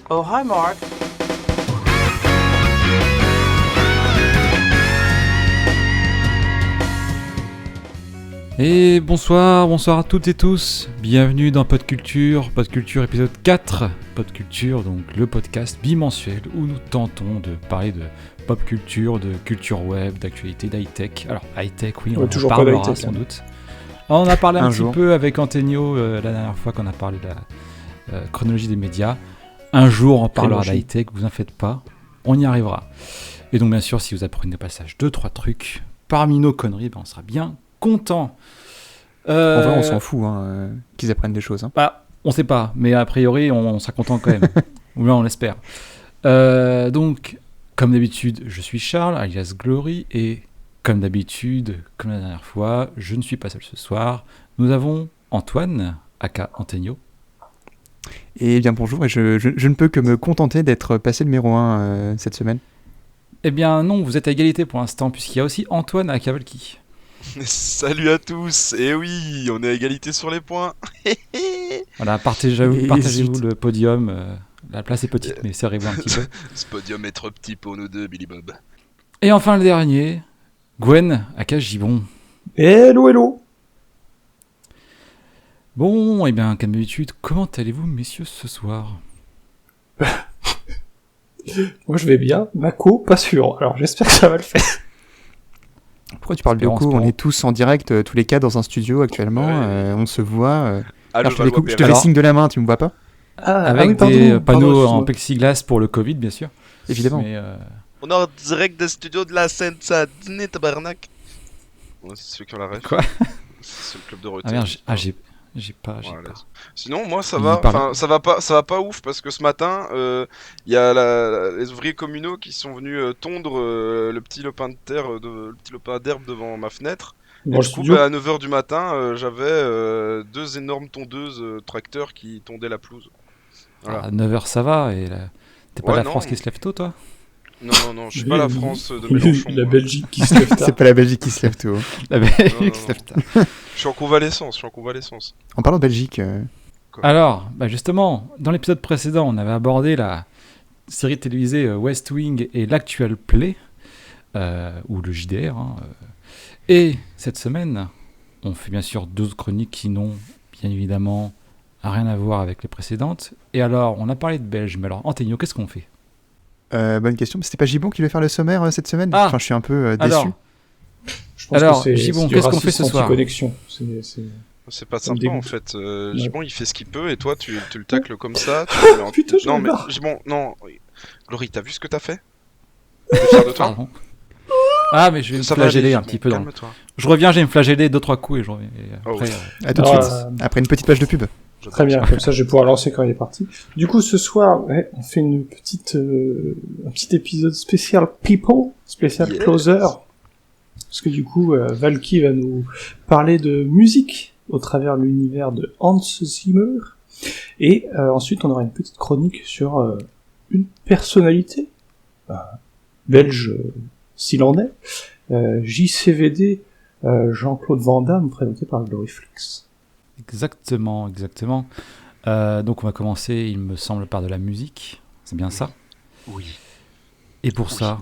Oh, hi, Mark. Et bonsoir à toutes et tous. Bienvenue dans Podculture épisode 4. Podculture, donc le podcast bimensuel où nous tentons de parler de pop culture, de culture web, d'actualité, d'high-tech. Alors, high-tech, oui, on en parlera sans doute. On en a parlé un petit peu avec Antonio la dernière fois qu'on a parlé de la chronologie des médias. Un jour, on parlera d'high-tech, vous en faites pas, on y arrivera. Et donc, bien sûr, si vous apprenez au passage 2-3 trucs parmi nos conneries, on sera bien content. En vrai, on s'en fout qu'ils apprennent des choses. Bah, on sait pas, mais a priori, on sera content quand même. Ou bien on l'espère. Donc, comme d'habitude, je suis Charles, alias Glory, et comme d'habitude, comme la dernière fois, je ne suis pas seul ce soir. Nous avons Antoine, aka Antonio. Et bien bonjour, et je ne peux que me contenter d'être passé le numéro 1 cette semaine. Eh bien non, vous êtes à égalité pour l'instant, puisqu'il y a aussi Antoine aka Valky. Salut à tous, et oui, on est à égalité sur les points. Voilà, partagez-vous le podium. La place est petite, mais serrez-vous un petit peu. Ce podium est trop petit pour nous deux, Billy Bob. Et enfin le dernier, Gwen, aka Gibon. Hello. Bon, et bien comme d'habitude, comment allez-vous messieurs ce soir ? Moi je vais bien, Mako, pas sûr, alors j'espère que ça va le faire. Pourquoi tu parles de co ? On est tous en direct, tous les quatre dans un studio actuellement, on se voit. Alors, je te fais signe de la main, tu me vois pas ? Avec des panneaux en plexiglas pour le Covid, bien sûr. Évidemment. Mais on est en direct des studios de la Seine-Saint-Denis, tabarnak. Ouais, c'est ceux qui ont la ref. Quoi ? C'est le club de retour. Ah merde, j'ai pas. Sinon, moi ça va. Enfin, ça va pas ouf parce que ce matin, il y a les ouvriers communaux qui sont venus tondre le petit lopin de terre, le petit lopin d'herbe devant ma fenêtre. Et du coup, à 9h du matin, j'avais deux énormes tondeuses tracteurs qui tondaient la pelouse. Voilà. À 9h ça va, et t'es pas la France qui se lève tôt, toi ? Non, je suis pas la France de Mélenchon. La Belgique qui se lève tard. C'est pas la Belgique qui se lève tôt. La Belgique qui se lève tard. Je suis en convalescence. En parlant de Belgique... Alors, justement, dans l'épisode précédent, on avait abordé la série télévisée West Wing et l'Actual Play, ou le JDR. Et cette semaine, on fait bien sûr 2 chroniques qui n'ont bien évidemment rien à voir avec les précédentes. Et alors, on a parlé de Belge, mais alors, Antonio, qu'est-ce qu'on fait ? Bonne question, mais c'était pas Gibon qui devait faire le sommaire cette semaine ? Enfin, je suis un peu déçu. Alors, Gibon, qu'est-ce qu'on fait ce soir ? C'est pas sympa en fait. Gibon il fait ce qu'il peut et toi tu le tacles comme ça. Putain, non mais Gibon, non. Glory, t'as vu ce que t'as fait ? T'es fier de toi ? Pardon. Ah mais je vais me flageller un petit peu. Je reviens, je vais me flageller 2-3 coups et je reviens. Après, à tout de suite. Après une petite page de pub. Très bien, comme ça je vais pouvoir lancer quand il est parti. Du coup ce soir, on fait un petit épisode spécial People, spécial Closer. Parce que du coup, Valky va nous parler de musique au travers l'univers de Hans Zimmer. Et ensuite, on aura une petite chronique sur une personnalité belge, s'il en est, JCVD Jean-Claude Van Damme, présenté par Gloryflix. Exactement. Donc on va commencer, il me semble, par de la musique. C'est bien ça ? Oui. Et pour ça,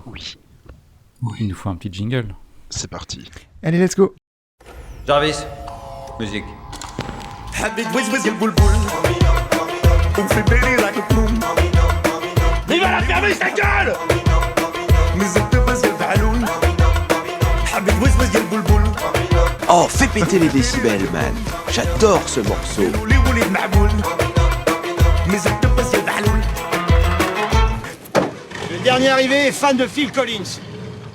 il nous faut un petit jingle. C'est parti. Allez, let's go. Jarvis, musique. Il va la fermer sa gueule. Oh, fais péter les décibels, man. J'adore ce morceau. Le dernier arrivé est fan de Phil Collins.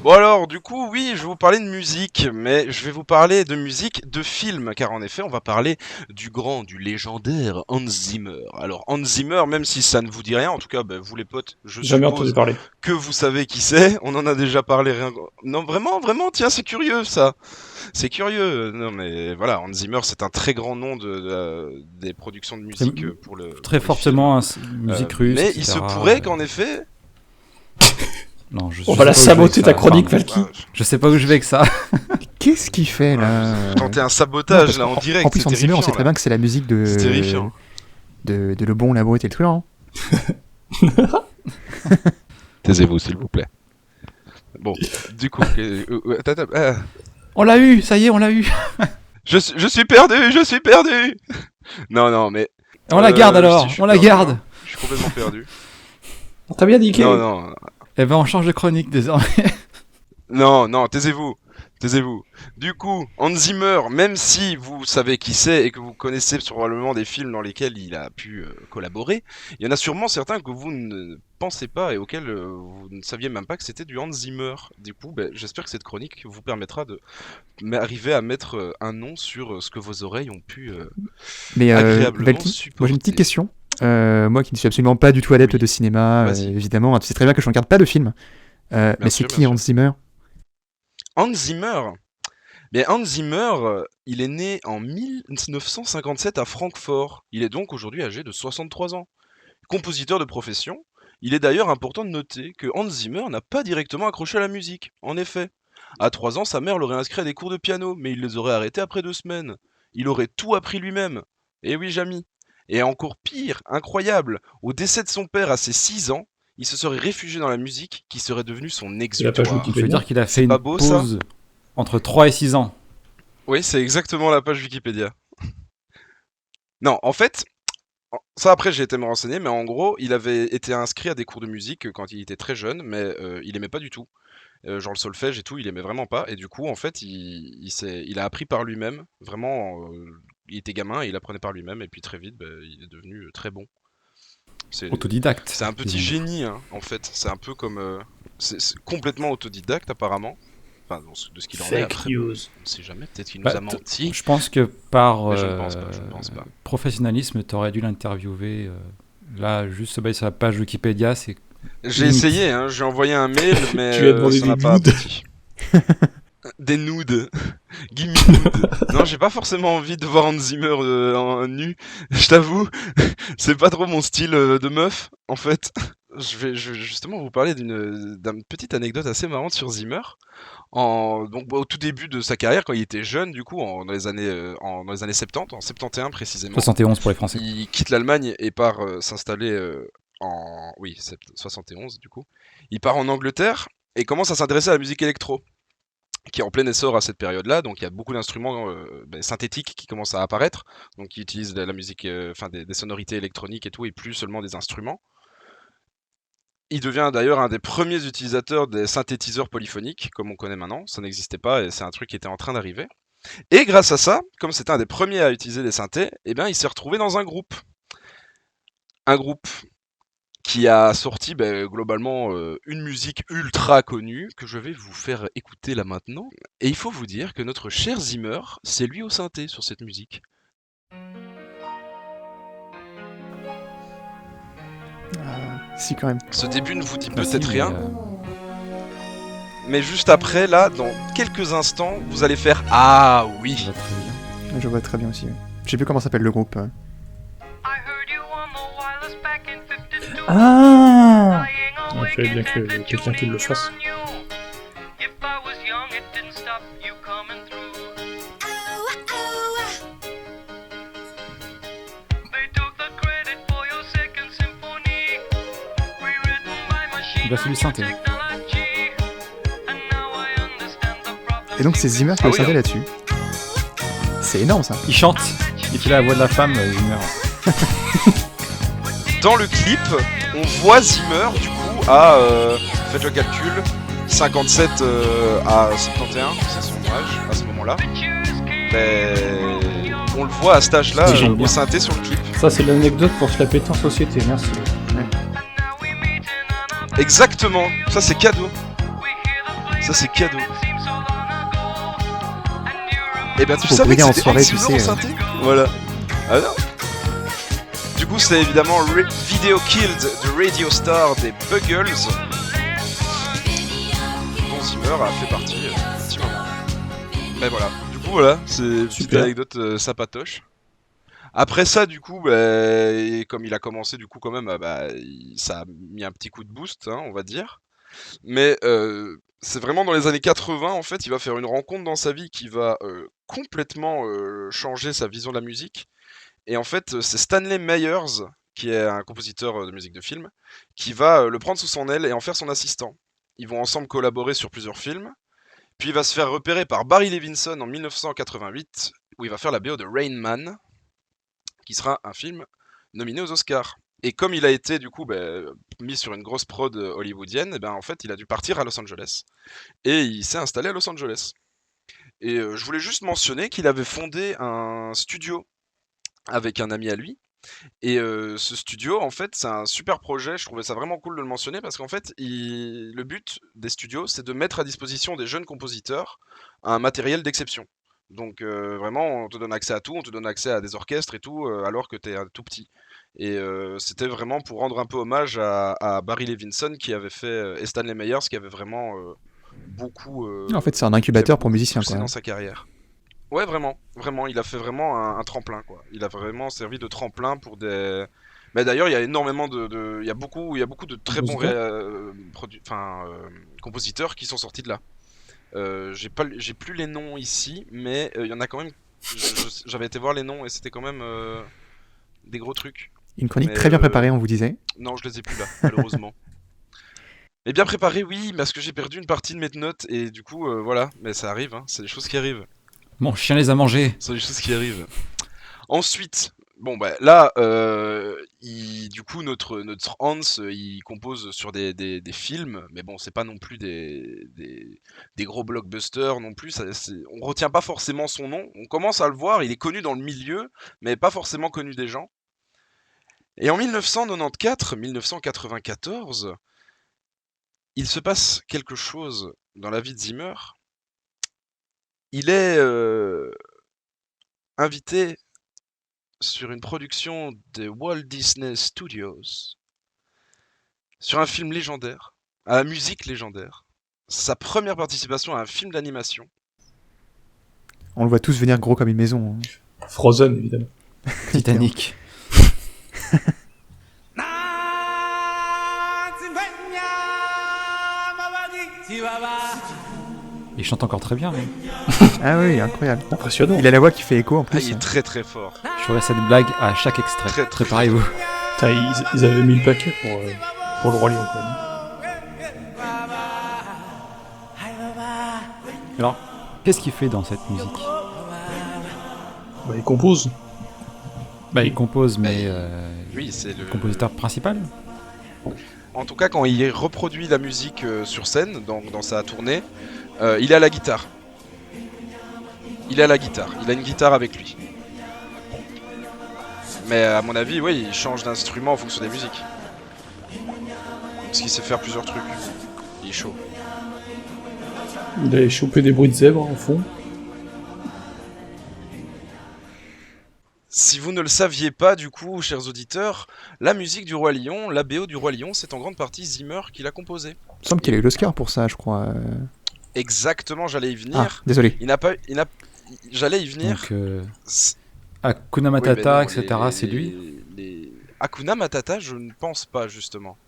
Bon alors, du coup, oui, je vais vous parler de musique, mais je vais vous parler de musique de film, car en effet, on va parler du grand, du légendaire Hans Zimmer. Alors, Hans Zimmer, même si ça ne vous dit rien, en tout cas, vous les potes, je suppose que vous savez qui c'est, on en a déjà parlé. Non, vraiment, tiens, c'est curieux, ça. C'est curieux. Non, mais voilà, Hans Zimmer, c'est un très grand nom des productions de musique pour le... Très fortement, musique russe, mais etc. il se pourrait qu'en effet... Non, on va la saboter ta chronique, Valky. Je sais pas où je vais avec ça. Qu'est-ce qu'il fait là ? Tenter un sabotage là en direct. En plus, Hans Zimmer, on sait très bien que c'est la musique de. C'est terrifiant. De Le Bon, la Brute et le Truand. Taisez-vous, s'il vous plaît. Bon, du coup... On l'a eu, ça y est, on l'a eu. Je suis perdu. Non, mais... On la garde alors, on la garde. Je suis complètement perdu. T'as bien dit Non. Eh ben, on change de chronique désormais. Non, taisez-vous. Du coup, Hans Zimmer, même si vous savez qui c'est et que vous connaissez probablement des films dans lesquels il a pu collaborer, il y en a sûrement certains que vous ne pensez pas et auxquels vous ne saviez même pas que c'était du Hans Zimmer. Du coup, j'espère que cette chronique vous permettra d'arriver à mettre un nom sur ce que vos oreilles ont pu agréablement Valky, supporter. moi j'ai une petite question. Moi qui ne suis absolument pas du tout adepte de cinéma, évidemment, tu sais très bien que je ne regarde pas de films. Mais c'est qui Hans Zimmer ? Hans Zimmer, Hans Zimmer, il est né en 1957 à Francfort. Il est donc aujourd'hui âgé de 63 ans. Compositeur de profession, il est d'ailleurs important de noter que Hans Zimmer n'a pas directement accroché à la musique. En effet, à 3 ans, sa mère l'aurait inscrit à des cours de piano, mais il les aurait arrêtés après 2 semaines. Il aurait tout appris lui-même. Et oui, Jamy. Et encore pire, incroyable, au décès de son père à ses 6 ans, il se serait réfugié dans la musique qui serait devenue son exutoire. Tu veux dire qu'il a fait une pause entre 3 et 6 ans. Oui, c'est exactement la page Wikipédia. Non, en fait, ça après j'ai été me renseigner, mais en gros, il avait été inscrit à des cours de musique quand il était très jeune, mais il aimait pas du tout. Genre le solfège et tout, il aimait vraiment pas. Et du coup, en fait, il a appris par lui-même. Vraiment, il était gamin et il apprenait par lui-même. Et puis très vite, il est devenu très bon. C'est autodidacte. C'est un petit génie, hein, en fait. C'est un peu comme... c'est complètement autodidacte, apparemment. Enfin, de ce qu'il en est après. On ne sait jamais, peut-être qu'il nous a menti. Je pense que par je ne pense pas. Professionnalisme, tu aurais dû l'interviewer. Là, juste sur la page Wikipédia, c'est... J'ai essayé, hein, j'ai envoyé un mail, mais ça n'a pas abouti. Des nudes. Give me nude. Non, j'ai pas forcément envie de voir Hans Zimmer en nu. Je t'avoue, c'est pas trop mon style de meuf, en fait. Je vais justement vous parler d'une petite anecdote assez marrante sur Zimmer. Donc au tout début de sa carrière, quand il était jeune, du coup, dans les années 70, en 71 précisément. 71 pour les Français. Il quitte l'Allemagne et part s'installer 71 du coup. Il part en Angleterre et commence à s'intéresser à la musique électro, qui est en plein essor à cette période-là. Donc il y a beaucoup d'instruments synthétiques qui commencent à apparaître, donc qui utilisent de la musique, des sonorités électroniques et tout, et plus seulement des instruments. Il devient d'ailleurs un des premiers utilisateurs des synthétiseurs polyphoniques, comme on connaît maintenant. Ça n'existait pas et c'est un truc qui était en train d'arriver. Et grâce à ça, comme c'était un des premiers à utiliser les synthés, il s'est retrouvé dans un groupe. Un groupe qui a sorti globalement une musique ultra connue que je vais vous faire écouter là maintenant. Et il faut vous dire que notre cher Zimmer, c'est lui au synthé sur cette musique. Si, quand même. Ce début ne vous dit peut-être rien. Mais juste après, là, dans quelques instants, vous allez faire « Ah oui !» Je vois très bien aussi. Je sais plus comment s'appelle le groupe. Ah, il fallait bien que quelqu'un qui le fasse. Il a fait du synthé. Et donc c'est Zimmer qui a synthé là-dessus. C'est énorme ça. Il chante. Il fait la voix de la femme, Zimmer. Dans le clip, on voit Zimmer du coup à, faites le calcul, 57 à 71, c'est son âge à ce moment-là. On le voit à cet âge-là au synthé sur le clip. Ça c'est l'anecdote pour se la péter en société, merci. Ouais. Exactement, ça c'est cadeau. Ça c'est cadeau. Et tu savais que c'était Hans Zimmer au synthé ? Voilà. Ah non. Du coup, c'est évidemment Video Killed de Radio Star des Buggles, dont Zimmer a fait partie un petit moment. Mais voilà, du coup, c'est une petite anecdote sapatoche. Après ça, du coup, et comme il a commencé, du coup, quand même, ça a mis un petit coup de boost, hein, on va dire. Mais c'est vraiment dans les années 80, en fait, il va faire une rencontre dans sa vie qui va complètement changer sa vision de la musique. Et en fait, c'est Stanley Myers qui est un compositeur de musique de film, qui va le prendre sous son aile et en faire son assistant. Ils vont ensemble collaborer sur plusieurs films. Puis il va se faire repérer par Barry Levinson en 1988, où il va faire la BO de Rain Man, qui sera un film nominé aux Oscars. Et comme il a été du coup mis sur une grosse prod hollywoodienne, en fait il a dû partir à Los Angeles. Et il s'est installé à Los Angeles. Et je voulais juste mentionner qu'il avait fondé un studio avec un ami à lui. Et ce studio, en fait, c'est un super projet. Je trouvais ça vraiment cool de le mentionner parce qu'en fait, le but des studios, c'est de mettre à disposition des jeunes compositeurs un matériel d'exception. Donc vraiment, on te donne accès à tout, on te donne accès à des orchestres et tout, alors que tu es tout petit. Et c'était vraiment pour rendre un peu hommage à Barry Levinson qui avait fait, et Stanley Meyers qui avait vraiment beaucoup... en fait, c'est un incubateur pour musiciens, quoi. Dans sa carrière. Ouais, vraiment, il a fait vraiment un tremplin, quoi. Il a vraiment servi de tremplin pour des... Mais d'ailleurs, il y a énormément il y a beaucoup de très bons compositeurs qui sont sortis de là. J'ai plus les noms ici, mais il y en a quand même... J'avais été voir les noms et c'était quand même des gros trucs. Une chronique très bien préparée, on vous disait. Non, je les ai plus là, malheureusement. Mais bien préparé, oui, parce que j'ai perdu une partie de mes notes et du coup, voilà. Mais ça arrive, hein, c'est des choses qui arrivent. Mon chien les a mangés. C'est des choses qui arrivent. Ensuite, là, du coup, notre Hans, il compose sur des films, mais bon, c'est pas non plus des gros blockbusters non plus. On retient pas forcément son nom. On commence à le voir, il est connu dans le milieu, mais pas forcément connu des gens. Et en 1994, il se passe quelque chose dans la vie de Zimmer. Il est invité sur une production des Walt Disney Studios, sur un film légendaire, à la musique légendaire. Sa première participation à un film d'animation. On le voit tous venir gros comme une maison. Hein. Frozen, évidemment. Titanic. Il chante encore très bien. Hein. Ah oui, incroyable. Impressionnant. Il a la voix qui fait écho en plus. Il est très très fort. Je ferai cette blague à chaque extrait. Préparez-vous. Ils avaient mis le paquet pour le Roi Lion. Alors, qu'est-ce qu'il fait dans cette musique ? Il compose. Il compose, mais oui, c'est le compositeur principal. En tout cas, quand il reproduit la musique sur scène, dans sa tournée, il est à la guitare. Il a une guitare avec lui. Mais à mon avis, oui, il change d'instrument en fonction des musiques. Parce qu'il sait faire plusieurs trucs. Il est chaud. Il a chopé des bruits de zèbre en fond. Si vous ne le saviez pas, du coup, chers auditeurs, la musique du Roi Lion, la BO du Roi Lion, c'est en grande partie Zimmer qui l'a composée. Il me semble qu'il a eu l'Oscar pour ça, je crois. Exactement, j'allais y venir. Ah, désolé. J'allais y venir. Donc, Hakuna Matata, oui, etc., c'est lui. Hakuna Matata, je ne pense pas, justement.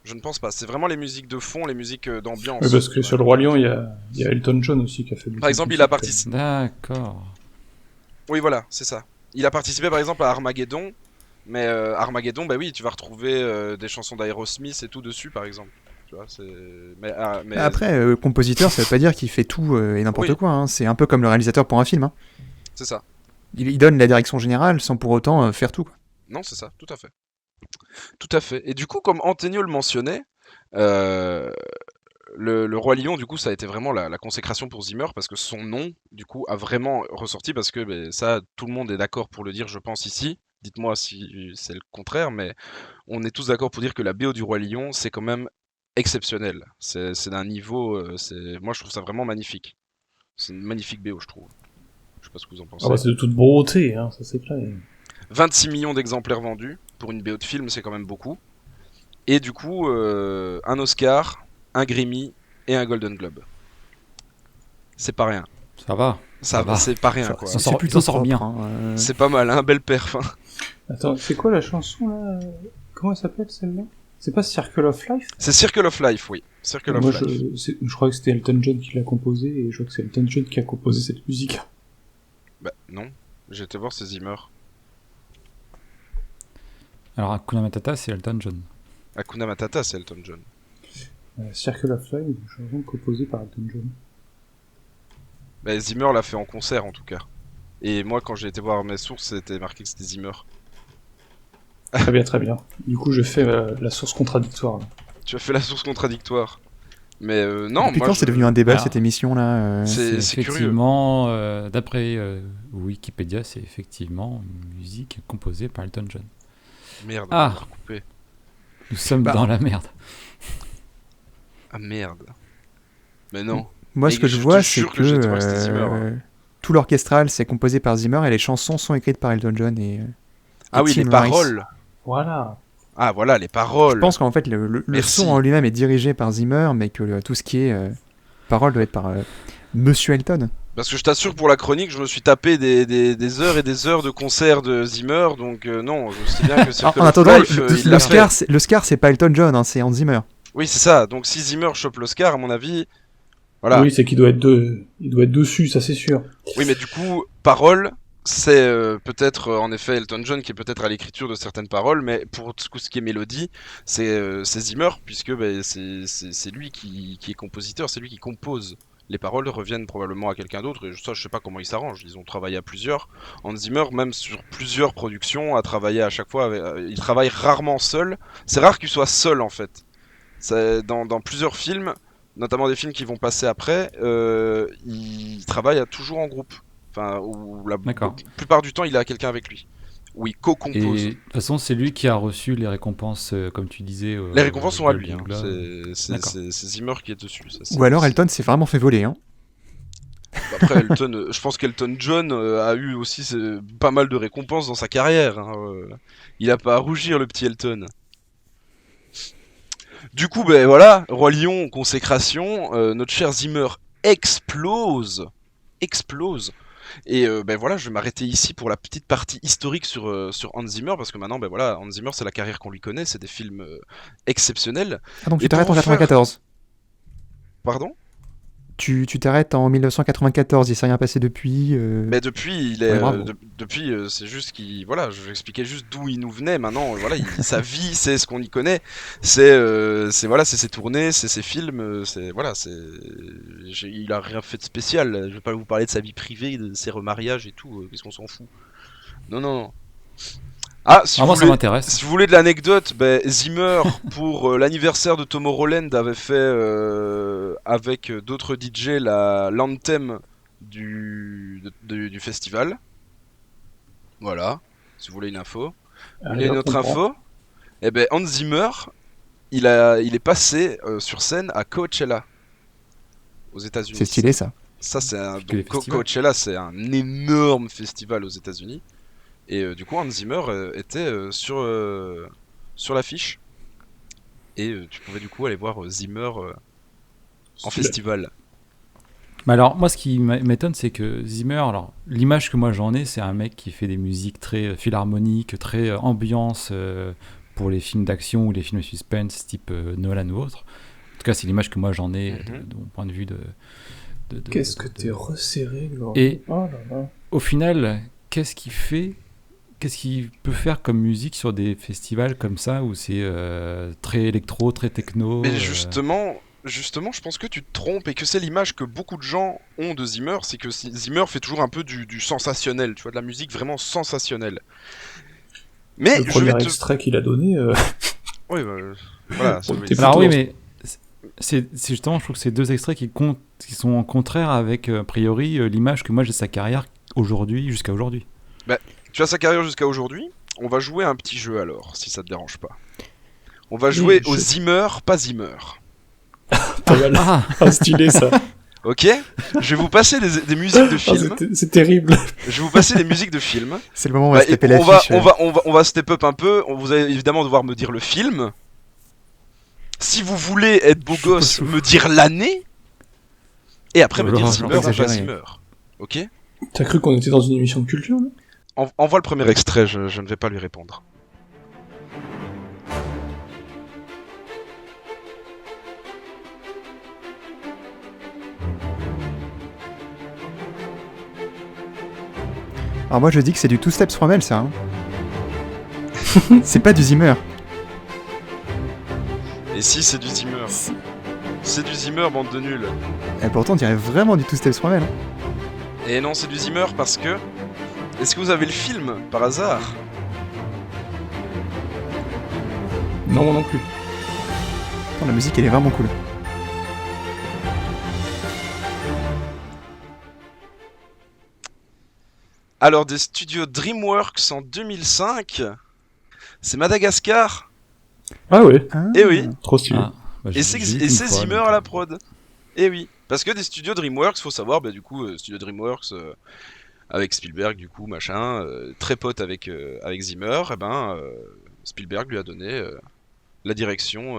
Je ne pense pas. C'est vraiment les musiques de fond, les musiques d'ambiance. Oui, parce que sur le Roi Lion, il y a Elton John aussi qui a fait... Par exemple, il a participé... D'accord. Oui, voilà, c'est ça. Il a participé, par exemple, à Armageddon. Mais Armageddon, oui, tu vas retrouver des chansons d'Aerosmith et tout dessus, par exemple. Tu vois, mais... Après, compositeur, ça veut pas dire qu'il fait tout et n'importe quoi. Hein. C'est un peu comme le réalisateur pour un film. Hein. C'est ça. Il donne la direction générale sans pour autant faire tout. Quoi. Non, c'est ça, tout à fait. Tout à fait. Et du coup, comme Antonio le mentionnait, le Roi Lion, du coup, ça a été vraiment la consécration pour Zimmer parce que son nom, du coup, a vraiment ressorti parce que ça, tout le monde est d'accord pour le dire, je pense, ici. Dites-moi si c'est le contraire, mais on est tous d'accord pour dire que la BO du Roi Lion, c'est quand même exceptionnel. C'est d'un niveau... moi, je trouve ça vraiment magnifique. C'est une magnifique BO, je trouve. Je sais pas ce que vous en pensez. C'est de toute beauté, hein, ça c'est clair. 26 millions d'exemplaires vendus. Pour une BO de film, c'est quand même beaucoup. Et du coup, un Oscar, un Grammy et un Golden Globe. C'est pas rien. Ça va. Ça va, c'est pas rien, quoi. C'est plutôt sort bien. Hein. C'est pas mal, hein, belle perf. Hein. Attends, c'est quoi la chanson, là ? Comment elle s'appelle, celle-là ? C'est pas Circle of Life ? C'est Circle of Life, oui. Circle of Life. Je crois que c'était Elton John qui l'a composé, et je crois que c'est Elton John qui a composé cette musique. Non, j'ai été voir, c'est Zimmer. Alors Hakuna Matata, c'est Elton John. Hakuna Matata, c'est Elton John. Circle of Life, une chanson composée par Elton John. Bah, Zimmer l'a fait en concert en tout cas. Et moi, quand j'ai été voir mes sources, c'était marqué que c'était Zimmer. Très bien, très bien. Du coup, je fais la source contradictoire. Là. Tu as fait la source contradictoire. Mais non, depuis quand c'est devenu un débat cette émission-là C'est effectivement, d'après Wikipédia, c'est effectivement une musique composée par Elton John. Merde, ah, coupé. Nous sommes dans la merde. Ah merde. Mais non. Moi, ce que je vois, c'est que tout l'orchestral, c'est composé par Zimmer et les chansons sont écrites par Elton John et ah oui, Tim les paroles. Voilà. Ah voilà, les paroles. Je pense qu'en fait, le son en lui-même est dirigé par Zimmer, mais que tout ce qui est paroles doit être par Monsieur Elton. Parce que je t'assure, pour la chronique, je me suis tapé des heures et des heures de concerts de Zimmer, donc non, je sais bien que c'est... En attendant, le Scar, c'est pas Elton John, hein, c'est Hans Zimmer. Oui, c'est ça. Donc si Zimmer chope l'Oscar, à mon avis... Voilà. Oui, c'est qu'il doit être dessus, ça c'est sûr. Oui, mais du coup, paroles... C'est peut-être en effet Elton John qui est peut-être à l'écriture de certaines paroles, mais pour tout ce qui est mélodie, c'est Zimmer, puisque c'est lui qui est compositeur, c'est lui qui compose. Les paroles reviennent probablement à quelqu'un d'autre, et ça je sais pas comment ils s'arrangent, ils ont travaillé à plusieurs. Hans Zimmer, même sur plusieurs productions, a travaillé à chaque fois, il travaille rarement seul, c'est rare qu'il soit seul en fait. Dans plusieurs films, notamment des films qui vont passer après, il travaille toujours en groupe. Enfin, où la plupart du temps, il a quelqu'un avec lui. Où il co-compose. Et de toute façon, c'est lui qui a reçu les récompenses, comme tu disais. Les récompenses sont à lui. Hein. C'est Zimmer qui est dessus. Ça, ou alors Elton s'est vraiment fait voler. Hein. Après, Elton, je pense qu'Elton John a eu aussi pas mal de récompenses dans sa carrière. Hein. Il a pas à rougir, le petit Elton. Du coup, ben voilà, Roi Lion, consécration. Notre cher Zimmer explose. Et ben voilà, je vais m'arrêter ici pour la petite partie historique sur Hans Zimmer, parce que maintenant, ben voilà, Hans Zimmer, c'est la carrière qu'on lui connaît, c'est des films exceptionnels. Ah donc tu t'arrêtes en 94 Pardon ? Tu t'arrêtes en 1994, il s'est rien passé depuis. Mais depuis, il est depuis, c'est juste qu'il, voilà, je vais expliquer juste d'où il nous venait. Maintenant, voilà, sa vie, c'est ce qu'on y connaît, c'est voilà, c'est ses tournées, c'est ses films, c'est voilà, il a rien fait de spécial. Je vais pas vous parler de sa vie privée, de ses remariages et tout, qu'est-ce qu'on s'en fout. Non. Ah, si ça m'intéresse. Si vous voulez de l'anecdote, Zimmer, pour l'anniversaire de Tomorrowland, avait fait avec d'autres DJ l'anthem du festival. Voilà, si vous voulez une info. Vous voulez une autre info ? Eh ben, Hans Zimmer, il est passé sur scène à Coachella, aux États-Unis. C'est stylé ça. Ça, Coachella, c'est un énorme festival aux États-Unis. Et du coup, Hans Zimmer était sur l'affiche. Et tu pouvais du coup aller voir Zimmer en festival. Mais alors, moi, ce qui m'étonne, c'est que Zimmer, alors, l'image que moi j'en ai, c'est un mec qui fait des musiques très philharmoniques, très ambiance pour les films d'action ou les films de suspense, type Nolan ou autre. En tout cas, c'est l'image que moi j'en ai de mon point de vue de Qu'est-ce que t'es resserré, Laurent. Et au final, qu'est-ce qu'il peut faire comme musique sur des festivals comme ça où c'est très électro, très techno. Mais justement, je pense que tu te trompes et que c'est l'image que beaucoup de gens ont de Zimmer, c'est que Zimmer fait toujours un peu du sensationnel, tu vois, de la musique vraiment sensationnelle. Mais le premier extrait qu'il a donné. Oui, voilà. Alors oui, mais c'est justement, je trouve que c'est deux extraits qui sont en contraire avec a priori l'image que moi j'ai de sa carrière jusqu'à aujourd'hui. Tu as sa carrière jusqu'à aujourd'hui. On va jouer à un petit jeu alors, si ça te dérange pas. On va jouer au Zimmer, pas Zimmer. Stylé ça. Ok. Je vais vous passer des musiques de films. C'est terrible. Je vais vous passer des musiques de films. C'est le moment où on va stepper l'affiche. On va step up un peu. Vous allez évidemment devoir me dire le film. Si vous voulez être beau gosse, me dire l'année. Et après me dire Zimmer ou pas Zimmer. Ok. T'as cru qu'on était dans une émission de culture là ? Envoie le premier extrait, je ne vais pas lui répondre. Alors moi je dis que c'est du Two Steps From Hell ça. Hein. C'est pas du Zimmer. Et si, c'est du Zimmer. C'est du Zimmer, bande de nuls. Et pourtant, on dirait vraiment du Two Steps From Hell. Et non, c'est du Zimmer parce que... Est-ce que vous avez le film, par hasard? Non, non plus. Pourtant, la musique, elle est vraiment cool. Alors, des studios DreamWorks en 2005, c'est Madagascar. Ah ouais. Eh oui. Trop stylé. Et c'est Zimmer à la prod. Eh oui. Parce que des studios DreamWorks, faut savoir, du coup, studio DreamWorks avec Spielberg, du coup, machin, très pote avec Zimmer, Spielberg lui a donné la direction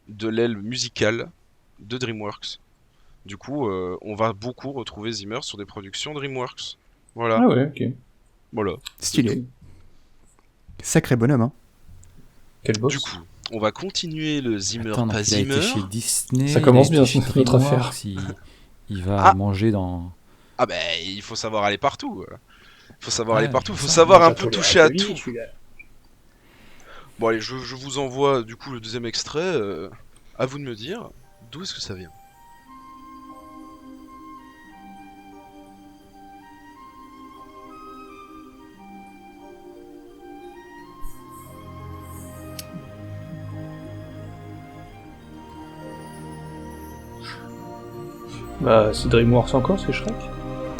de l'aile musicale de DreamWorks. Du coup, on va beaucoup retrouver Zimmer sur des productions DreamWorks. Voilà. Ah ouais, ok. Voilà. Stylé. Sacré bonhomme, hein. Quel boss. Du coup, on va continuer le Zimmer, Attends, pas il a été Zimmer. chez Disney. Ça commence bien, chez notre affaire. Il va manger dans... Ah il faut savoir aller partout. Il faut savoir aller partout, il faut savoir un peu toucher à tout. Bon allez, je vous envoie du coup le deuxième extrait. À vous de me dire d'où est-ce que ça vient. Bah, c'est DreamWorks encore, c'est Shrek.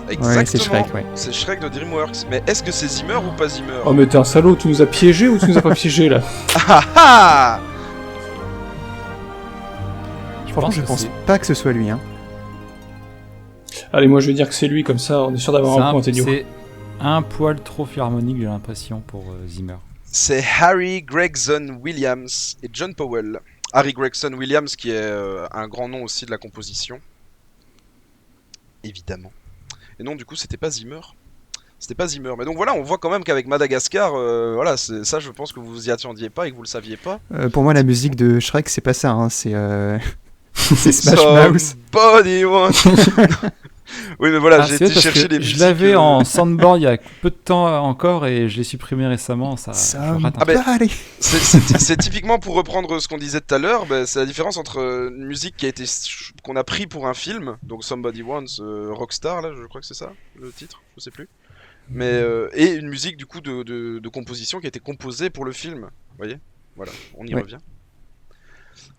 Exactement. Ouais, c'est Shrek, ouais. C'est Shrek de DreamWorks. Mais est-ce que c'est Zimmer ou pas Zimmer? Oh mais t'es un salaud, tu nous as piégés ou tu nous as pas piégés là? Ah ah. Franchement, je pense pas que ce soit lui, hein. Allez, moi je vais dire que c'est lui, comme ça on est sûr d'avoir un point, Tédio. C'est un poil trop philharmonique, j'ai l'impression, pour Zimmer. C'est Harry Gregson Williams et John Powell. Harry Gregson Williams qui est un grand nom aussi de la composition. Évidemment. Et non, du coup, c'était pas Zimmer. C'était pas Zimmer. Mais donc voilà, on voit quand même qu'avec Madagascar, voilà, ça je pense que vous y attendiez pas et que vous le saviez pas. Pour moi, la musique de Shrek, c'est pas ça, hein. C'est Smash Mouth. Somebody once. Oui, mais voilà, j'ai été chercher les musiques. Je l'avais en soundboard il y a peu de temps encore et je l'ai supprimé récemment. C'est typiquement pour reprendre ce qu'on disait tout à l'heure, c'est la différence entre une musique qu'on a pris pour un film, donc Somebody Wants, Rockstar, là, je crois que c'est ça le titre, je sais plus. Mais et une musique du coup de composition qui a été composée pour le film. Vous voyez, voilà, on y revient.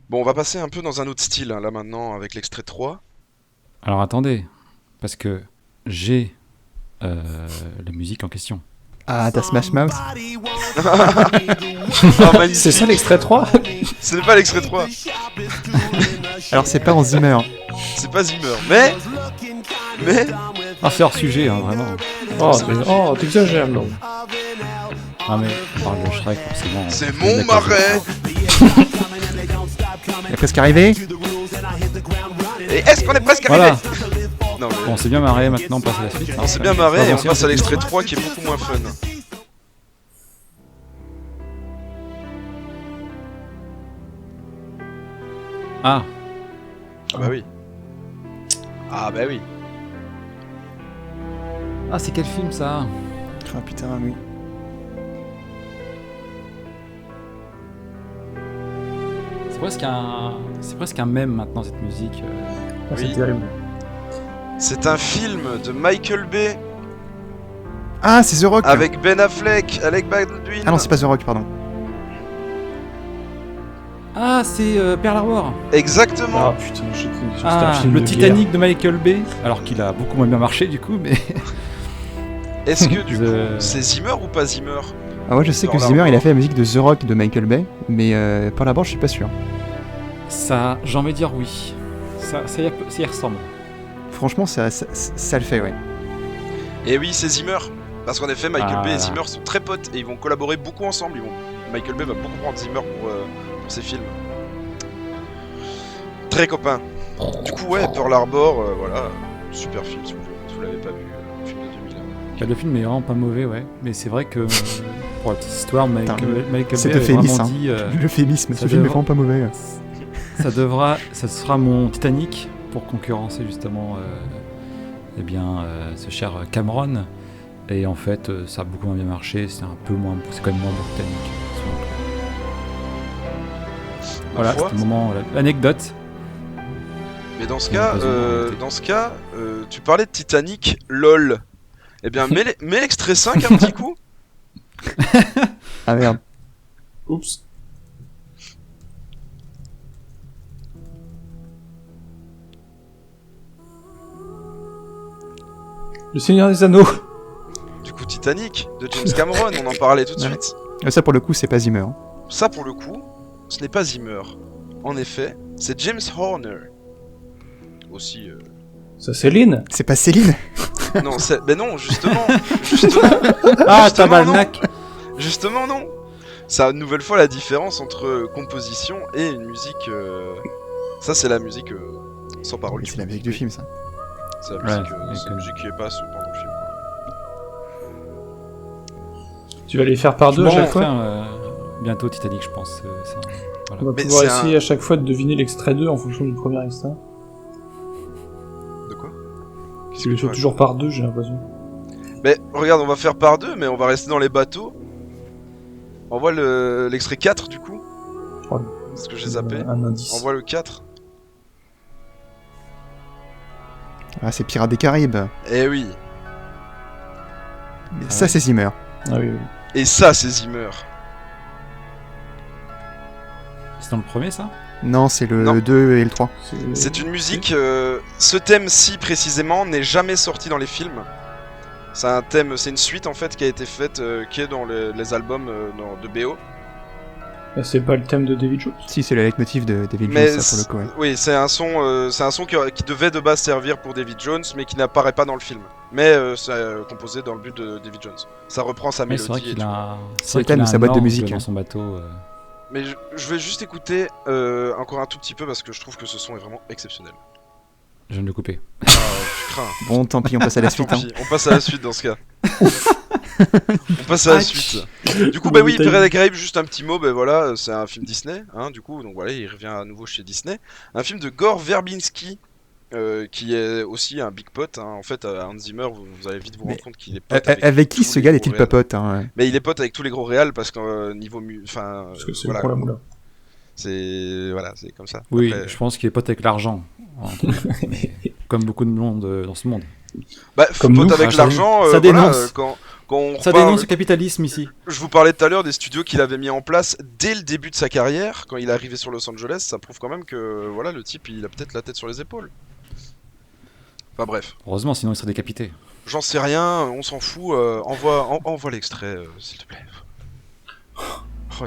Bon, on va passer un peu dans un autre style là maintenant avec l'extrait 3. Alors attendez. Parce que j'ai la musique en question. Ah, t'as Smash Mouth. C'est ça l'extrait 3? Ce n'est pas l'extrait 3. Alors c'est pas en Zimmer. C'est pas Zimmer, mais... Ah, c'est hors sujet, hein, vraiment. Oh, t'exagères, non. Ah mais on parle de Shrek, forcément. C'est mon marais. Il est presque arrivé. Et est-ce qu'on est presque arrivé? Non, mais... Bon, on s'est bien marré, maintenant on passe à la suite. On s'est bien marré et on passe à l'extrait 3 qui est beaucoup moins fun. Ah. Ah bah oui. Ah bah oui. Ah, c'est quel film ça? Ah putain, oui. C'est presque un mème maintenant cette musique. Oui. C'est terrible. C'est un film de Michael Bay. Ah, c'est The Rock. Avec Ben Affleck, Alec Baldwin. Ah non, c'est pas The Rock, pardon. Ah, c'est Pearl Harbor. Exactement. Ah putain, c'était un film le de Titanic guerre. de Michael Bay. Alors qu'il a beaucoup moins bien marché du coup, mais... Est-ce que du coup, c'est Zimmer ou pas Zimmer? Ah ouais, je sais que Zimmer, il a fait la musique de The Rock de Michael Bay, mais Pearl Harbor, je suis pas sûr. Ça, j'ai envie de dire oui. Ça y ressemble. Franchement, ça le fait, ouais. Et oui, c'est Zimmer. Parce qu'en effet, Michael Bay et Zimmer sont très potes et ils vont collaborer beaucoup ensemble. Michael Bay va beaucoup prendre Zimmer pour ses films. Très copains. Du coup, ouais, Pearl Harbor, voilà, super film si vous l'avez pas vu, film de 2000. Le film est vraiment pas mauvais, ouais. Mais c'est vrai que pour la petite histoire, Michael Bay c'est avait vraiment hein. dit... L'euphémisme, ce film est vraiment pas mauvais. Ça sera mon Titanic pour concurrencer justement ce cher Cameron. Et en fait, ça a beaucoup moins bien marché, c'est quand même moins britannique. Voilà, c'était le moment, l'anecdote. Mais dans ce cas, tu parlais de Titanic, lol. Eh bien, mets l'extrait 5 un petit coup. Ah merde. Oups. Le Seigneur des Anneaux. Du coup, Titanic, de James Cameron, on en parlait tout de suite. Ça pour le coup, c'est pas Zimmer. Ça pour le coup, ce n'est pas Zimmer. En effet, c'est James Horner. Aussi... Ça Céline. C'est pas Céline. Non, mais non, justement. Ah, tabarnak. Justement, non. Ça, une nouvelle fois, la différence entre composition et une musique... Ça, c'est la musique sans parole. C'est la musique du film, ça. C'est la musique qui est pas pendant le film. Tu vas les faire par deux à chaque fois. Bientôt Titanic, je pense. Voilà. On va pouvoir essayer à chaque fois de deviner l'extrait 2 en fonction du premier extrait. De quoi? Tu le fais toujours par deux, j'ai l'impression. Mais regarde, on va faire par deux, mais on va rester dans les bateaux. On voit l'extrait 4 du coup. Ouais. Parce que j'ai zappé. Un indice. On voit le 4. Ah, c'est Pirates des Caraïbes. Eh oui. Ça, c'est Zimmer. Ah oui. Et ça, c'est Zimmer. C'est dans le premier, ça? Non, c'est le 2 et le 3. C'est une musique... ce thème-ci, précisément, n'est jamais sorti dans les films. C'est un thème, c'est une suite, en fait, qui a été faite, qui est dans les albums de BO. C'est pas le thème de David Jones? Si, c'est le leitmotiv de David Jones, ça, pour le coup. Ouais. Oui, c'est un son qui devait de base servir pour David Jones, mais qui n'apparaît pas dans le film. Mais c'est composé dans le but de David Jones. Ça reprend sa mélodie. C'est vrai qu'il a... C'est le thème de sa boîte de musique. Dans son bateau. Mais je vais juste écouter encore un tout petit peu parce que je trouve que ce son est vraiment exceptionnel. Je viens de le couper. Ah, je crains. Bon, tant pis, on passe à la suite. Tant pis, on passe à la suite dans ce cas. On passe à la suite. Du coup, bah oui, Pirates des Caraïbes, juste un petit mot, bah voilà, c'est un film Disney, hein, du coup, donc voilà, il revient à nouveau chez Disney. Un film de Gore Verbinski, qui est aussi un big pot, hein. En fait, Hans Zimmer, vous allez vite vous rendre compte qu'il est pote avec qui ce gars est-il pas pote, hein, Mais il est pote avec tous les gros réals parce que niveau enfin, parce que c'est voilà, pour la moula. c'est comme ça. Oui, après, je pense qu'il est pote avec l'argent. Comme beaucoup de monde dans ce monde. Bah, comme pote avec l'argent, ça dénonce. Voilà, quand on ça dénonce le capitalisme ici. Je vous parlais tout à l'heure des studios qu'il avait mis en place dès le début de sa carrière, quand il est arrivé sur Los Angeles, ça prouve quand même que voilà, le type il a peut-être la tête sur les épaules. Enfin bref. Heureusement, sinon il serait décapité. J'en sais rien, on s'en fout, envoie l'extrait, s'il te plaît. Oh,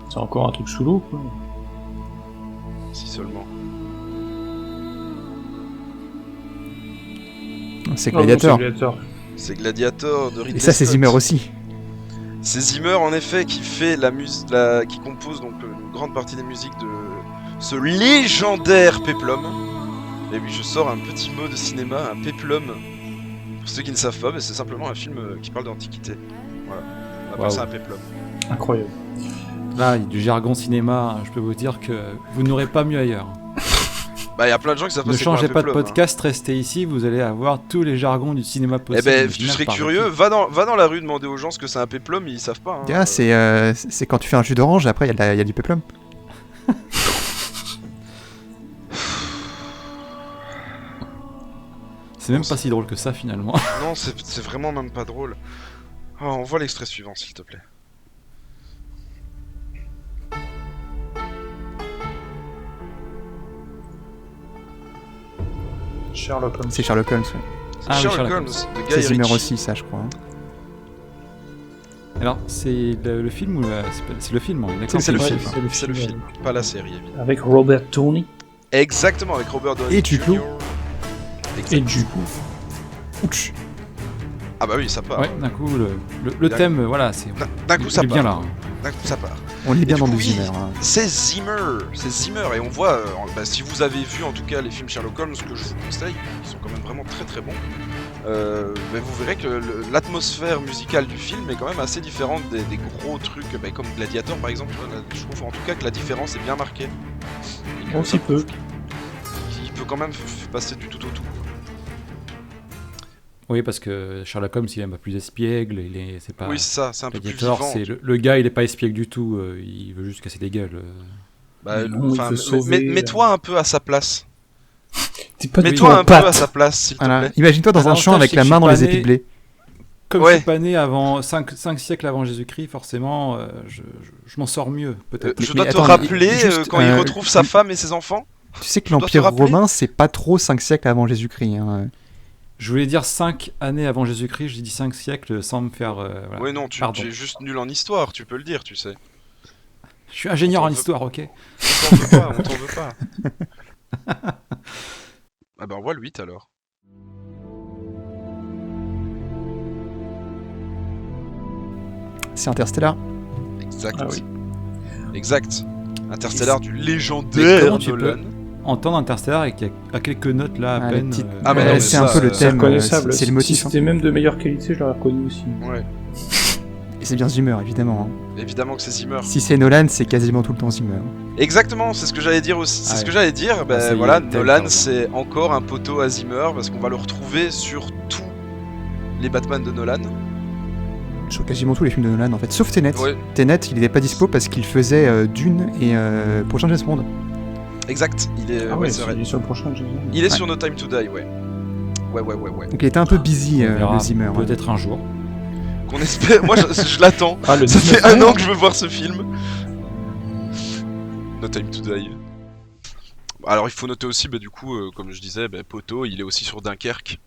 C'est encore un truc sous l'eau, quoi. Si seulement. C'est Gladiator. C'est Gladiator de Ridley Et ça, c'est Scott. Zimmer aussi. C'est Zimmer en effet qui fait qui compose donc une grande partie des musiques de ce légendaire péplum. Et oui, je sors un petit mot de cinéma, un péplum. Pour ceux qui ne savent pas, c'est simplement un film qui parle d'antiquité. Voilà, on appelle ça un péplum. Incroyable. Là, il y a du jargon cinéma, je peux vous dire que vous n'aurez pas mieux ailleurs. Bah, il y a plein de gens qui savent pas Ne c'est quoi un changez pas de péplum, podcast, restez ici, vous allez avoir tous les jargons du cinéma possible. Eh ben, tu serais curieux, va dans la rue demander aux gens ce que c'est un péplum, ils savent pas. Hein. Ah, c'est quand tu fais un jus d'orange, après il y a du péplum. C'est même pas si drôle que ça finalement. Non, c'est vraiment même pas drôle. Oh, on voit l'extrait suivant, s'il te plaît. Sherlock Holmes. C'est Sherlock Holmes, ouais. Ah, Sherlock oui, Holmes, de Guy C'est Zimmer Ritchie. aussi, ça, je crois. Alors, c'est le film ou c'est le film, on est d'accord. C'est le Ouais, film, c'est le c'est le film, film, pas la série, évidemment. Avec Robert Downey. Exactement, avec Robert Downey Et Duclos. Jr. Et du coup. Ouch. Ah bah oui, ça part. Ouais, d'un coup, le thème, voilà, c'est D'un coup, ça il est part. bien là. D'un coup, ça part. On est bien Et dans du du coup, Zimmer. Hein. C'est Zimmer, et on voit, si vous avez vu en tout cas les films Sherlock Holmes, que je vous conseille, qui sont quand même vraiment très très bons, mais vous verrez que l'atmosphère musicale du film est quand même assez différente des gros trucs, comme Gladiator par exemple. Je trouve en tout cas que la différence est bien marquée. Un petit peu. Il peut quand même passer du tout au tout. Oui, parce que Sherlock Holmes, il est un peu plus espiègle, c'est pas... Oui, c'est ça, c'est un peu plus Gladiator, vivant. le gars, il est pas espiègle du tout, il veut juste casser des gueules. Mets-toi un peu à sa place. Mets-toi un peu à sa place, s'il te plaît. Imagine-toi dans un champ avec la main dans les épis de blé. Comme je suis pas né avant 5 siècles avant Jésus-Christ, forcément, je m'en sors mieux, peut-être. Je dois te rappeler quand il retrouve sa femme et ses enfants. Tu sais que l'Empire romain, c'est pas trop 5 siècles avant Jésus-Christ. Hein. Je voulais dire 5 années avant Jésus-Christ, j'ai dit 5 siècles sans me faire... voilà. Ouais, non, tu es juste nul en histoire, tu peux le dire, tu sais. Je suis ingénieur en histoire, ok. On t'en veut pas. Ah ben, on voit le 8 alors. C'est Interstellar. Exact. Ah oui. Exact. Interstellar du légendaire Nolan. Entendre Interstellar et qu'il y a quelques notes là à peine. C'est un peu le thème, c'est le motif. Si c'était même de meilleure qualité, je l'aurais reconnu aussi. Ouais. Et c'est bien Zimmer, évidemment. Hein. Évidemment que c'est Zimmer. Si c'est Nolan, c'est quasiment tout le temps Zimmer. Exactement, c'est ce que j'allais dire aussi. C'est ce que j'allais dire. Voilà, Nolan, c'est encore un poteau à Zimmer parce qu'on va le retrouver sur tous les Batman de Nolan. Sur quasiment tous les films de Nolan en fait, sauf Tenet. Ouais. Tenet, il n'était pas dispo parce qu'il faisait Dune et prochain James Bond. Exact, il est, il est sur le prochain James Bond. Il est sur No Time to Die, ouais. Ouais. Donc il était un peu busy, le Zimmer. Peut-être un jour. Qu'on espère. Moi, je l'attends. Ça fait 1 an que je veux voir ce film. No Time to Die. Alors, il faut noter aussi, du coup, comme je disais, Poto, il est aussi sur Dunkerque.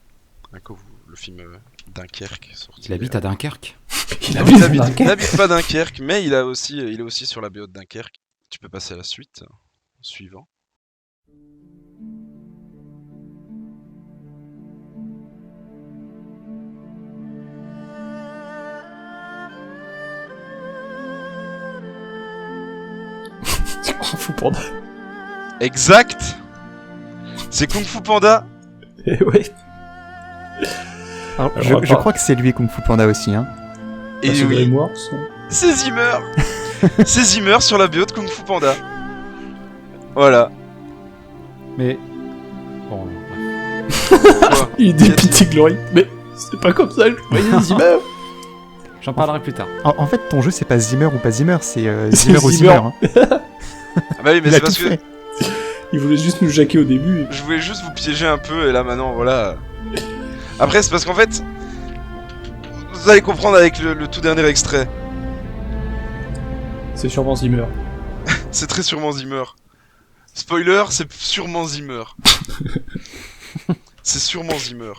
Le film Dunkerque. Sorti, il habite à Dunkerque. Il n'habite pas Dunkerque, mais il est aussi sur la BO de Dunkerque. Tu peux passer à la suite. Suivant. C'est Kung Fu Panda. Exact. C'est Kung Fu Panda. Et ouais. Alors, je crois que c'est lui Kung Fu Panda aussi. Hein. Et c'est oui. C'est Zimmer. C'est Zimmer sur la BO de Kung Fu Panda. Voilà. Mais... Bon, bref. Il dit Pity Glory. Mais c'est pas comme ça, je voyais Zimmer. J'en parlerai plus tard. En fait, ton jeu, c'est pas Zimmer ou pas Zimmer, c'est Zimmer ou Zimmer. Hein. Ah bah oui, mais c'est parce que... Il voulait juste nous jaquer au début. Je voulais juste vous piéger un peu, et là, maintenant, voilà. Après, c'est parce qu'en fait... Vous allez comprendre avec le tout dernier extrait. C'est sûrement Zimmer. C'est très sûrement Zimmer. Spoiler, c'est sûrement Zimmer. C'est sûrement Zimmer.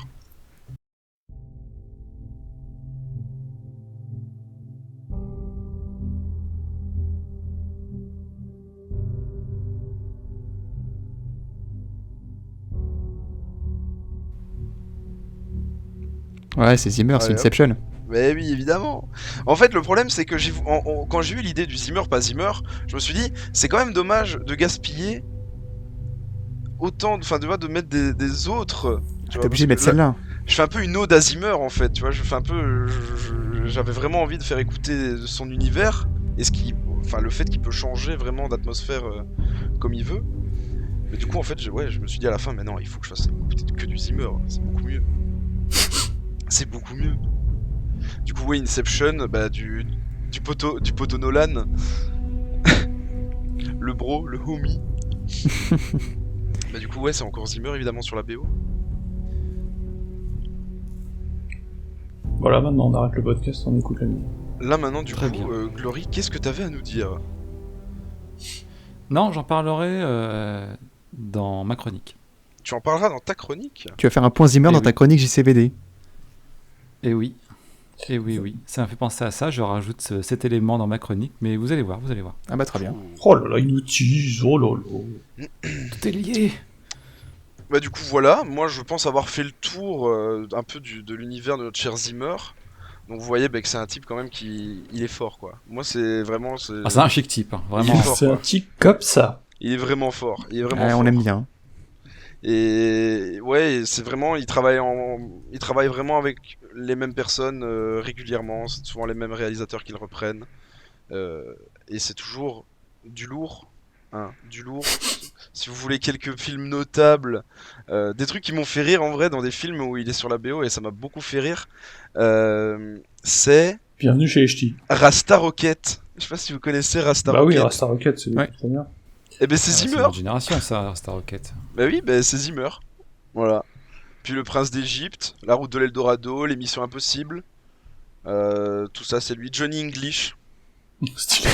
Ouais, c'est Zimmer, c'est Inception. Mais oui, évidemment. En fait, le problème, c'est que quand j'ai eu l'idée du Zimmer, pas Zimmer, je me suis dit, c'est quand même dommage de gaspiller autant, de mettre des autres. T'es obligé de mettre celle-là. Je fais un peu une ode à Zimmer, en fait, tu vois, j'avais vraiment envie de faire écouter son univers, et le fait qu'il peut changer vraiment d'atmosphère comme il veut. Mais du coup, en fait, je me suis dit à la fin, mais non, il faut que je fasse écouter que du Zimmer, c'est beaucoup mieux. C'est beaucoup mieux. Du coup, oui, Inception, du poteau Nolan. Le bro, le homie. Du coup, ouais, c'est encore Zimmer, évidemment, sur la BO. Voilà, maintenant on arrête le podcast, on écoute la musique. Là, maintenant, du coup, Glory, qu'est-ce que t'avais à nous dire? Non, j'en parlerai dans ma chronique. Tu en parleras dans ta chronique? Tu vas faire un point Zimmer dans ta chronique JCVD. Et oui. Et oui, ça m'a fait penser à ça, je rajoute cet élément dans ma chronique, mais vous allez voir. Ah bah très bien. Oh là là, il nous tease, oh là là. Tout est lié. Du coup voilà, moi je pense avoir fait le tour un peu de l'univers de notre cher Zimmer. Donc vous voyez que c'est un type quand même il est fort quoi. Moi c'est vraiment... C'est un chic type, hein, vraiment. C'est un type comme ça. Il est vraiment fort, fort. On aime bien. Et ouais, c'est vraiment, il travaille vraiment avec les mêmes personnes régulièrement, c'est souvent les mêmes réalisateurs qui le reprennent. Et c'est toujours du lourd, hein, du lourd. Si vous voulez quelques films notables, des trucs qui m'ont fait rire en vrai dans des films où il est sur la BO et ça m'a beaucoup fait rire, c'est Bienvenue chez HT. Rasta Rocket. Je sais pas si vous connaissez Rasta Bah Rocket. oui, Rasta Rocket, c'est très bien. Eh ben c'est Zimmer. C'est une génération ça, Star Rocket. Bah oui, bah c'est Zimmer. Voilà. Puis Le Prince d'Égypte, La Route de l'Eldorado, Les Missions Impossibles. Tout ça c'est lui. Johnny English. Stylé.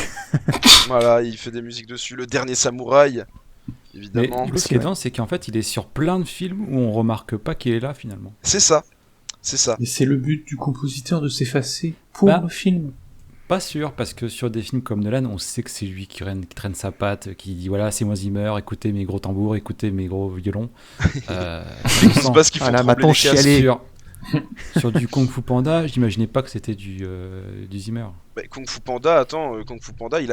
Voilà, il fait des musiques dessus. Le Dernier Samouraï, Mais évidemment. du coup, ce qui est dingue, c'est qu'en fait, il est sur plein de films où on remarque pas qu'il est là finalement. C'est ça. C'est ça. Et c'est le but du compositeur de s'effacer pour Bah. le film. Pas sûr, parce que sur des films comme Nolan, on sait que c'est lui qui traîne sa patte, qui dit voilà, c'est moi Zimmer, écoutez mes gros tambours, écoutez mes gros violons. C'est pas ce qu'ils font Voilà, trembler maintenant, les casques. chialer. Sur du Kung Fu Panda, j'imaginais pas que c'était du Zimmer. Bah, Kung Fu Panda, Kung Fu Panda, il